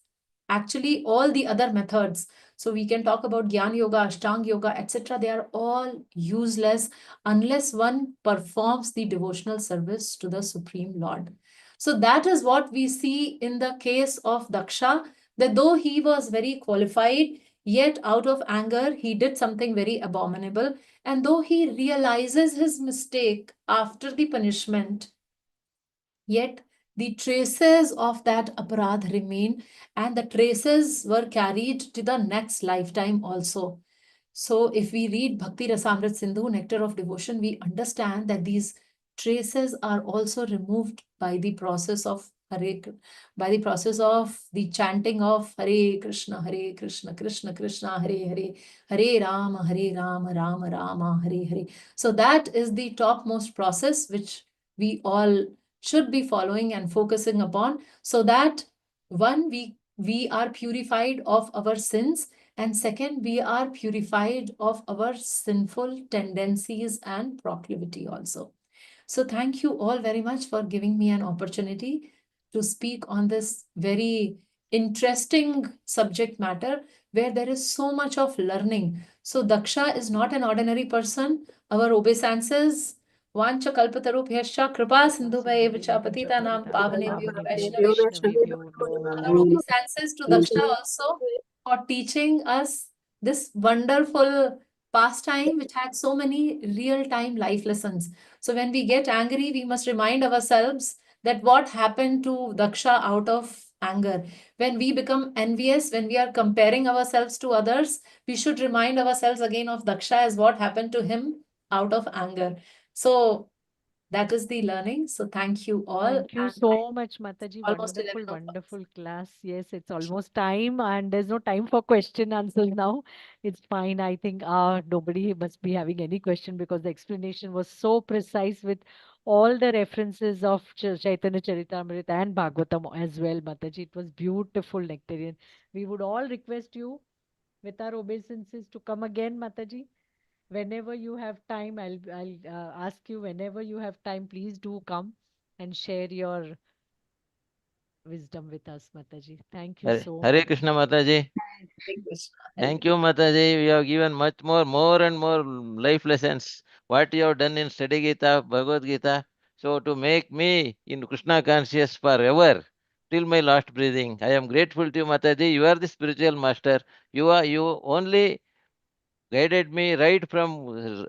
actually all the other methods, so we can talk about Gyan Yoga, Ashtanga Yoga, etc. They are all useless unless one performs the devotional service to the Supreme Lord. So that is what we see in the case of Daksha, that though he was very qualified, yet out of anger, he did something very abominable. And though he realizes his mistake after the punishment, yet the traces of that aparadh remain, and the traces were carried to the next lifetime also. So if we read Bhakti Rasamrit Sindhu, Nectar of Devotion, we understand that these traces are also removed by the process of the chanting of Hare Krishna, Krishna Krishna, Hare Rama, Rama Rama, Hare Hare. So that is the topmost process which we all should be following and focusing upon, so that one, we are purified of our sins, and second, we are purified of our sinful tendencies and proclivity also. So thank you all very much for giving me an opportunity to speak on this very interesting subject matter where there is so much of learning. So Daksha is not an ordinary person. Our obeisances, Vancha kalpatarubhyascha kripa sindhubhaya vicha nam pavanebhyo vaishnaveshvyo. Our obeisances to Daksha also for teaching us this wonderful pastime which had so many real-time life lessons. So when we get angry, we must remind ourselves that what happened to Daksha out of anger. When we become envious, when we are comparing ourselves to others, we should remind ourselves again of Daksha as what happened to him out of anger. So that is the learning. So thank you all. Thank you so much, Mataji. Almost Wonderful, 11 o'clock. wonderful class. Yes, it's almost time and there's no time for question answers now. It's fine. I think nobody must be having any question because the explanation was so precise with all the references of Chaitanya Charitamrita and Bhagavatam as well, Mataji. It was beautiful, Nectarian. We would all request you, with our obeisances, to come again, Mataji. Whenever you have time, I'll ask you, whenever you have time, please do come and share your wisdom with us, Mataji. Thank you so Hare much. Krishna Mataji. Hare Krishna. Hare Thank you, Mataji. You have given much more and more life lessons. What you have done in study Gita, Bhagavad Gita. So to make me in Krishna conscious forever, till my last breathing, I am grateful to you, Mataji. You are the spiritual master. You only guided me right from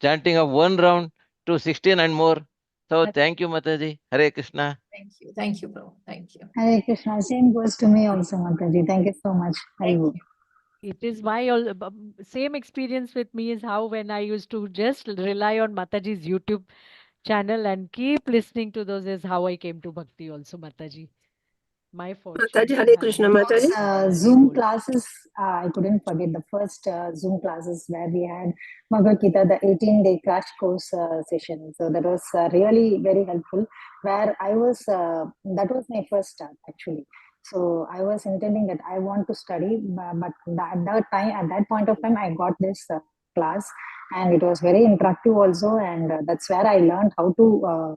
chanting of one round to 16 and more. So thank you, Mataji. Hare Krishna. Thank you. Thank you, Prabhu. Thank you. Hare Krishna. Same goes to me also, Mataji. Thank you so much. Thank you. It is my same experience with me is how when I used to just rely on Mataji's YouTube channel and keep listening to those is how I came to Bhakti also, Mataji. My fortune Mataji, to Hare have Krishna, met Mataji. you. Hare Zoom Bol. classes, I couldn't forget the first Zoom classes where we had Bhagavad Gita, the 18-day crash course session. So that was really very helpful. Where I was, that was my first start actually. So I was intending that I want to study, but at that point of time, I got this class, and it was very interactive also, and that's where I learned how to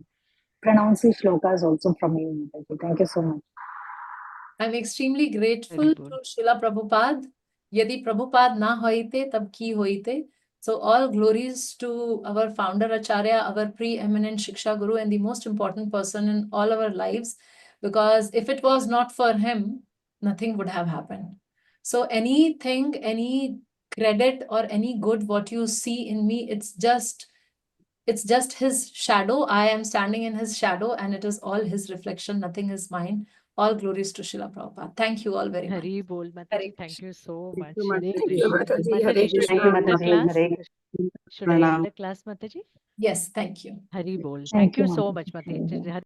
pronounce the shlokas also from you. Thank you so much. I'm extremely Hare grateful Bol. to Srila Prabhupada. Yadi Prabhupada na hoite, tab ki hoite. So all glories to our founder Acharya, our preeminent Shiksha Guru, and the most important person in all our lives. Because if it was not for him, nothing would have happened. So anything, any credit or any good what you see in me, it's just his shadow. I am standing in his shadow, and it is all his reflection, nothing is mine. All glories to Srila Prabhupada. Thank you all very much. Hare Bol, Hare Mataji. Thank Krishna. you so Thank much. you, Hare Thank Mataji. you, Krishna. Mataji. Hare Mataji, should I Krishna. end the class? Hare Should I end Pranam. the class, Mataji? Yes, thank you. Hari Bol. Thank Thank you, you so Mataji. much, Mataji.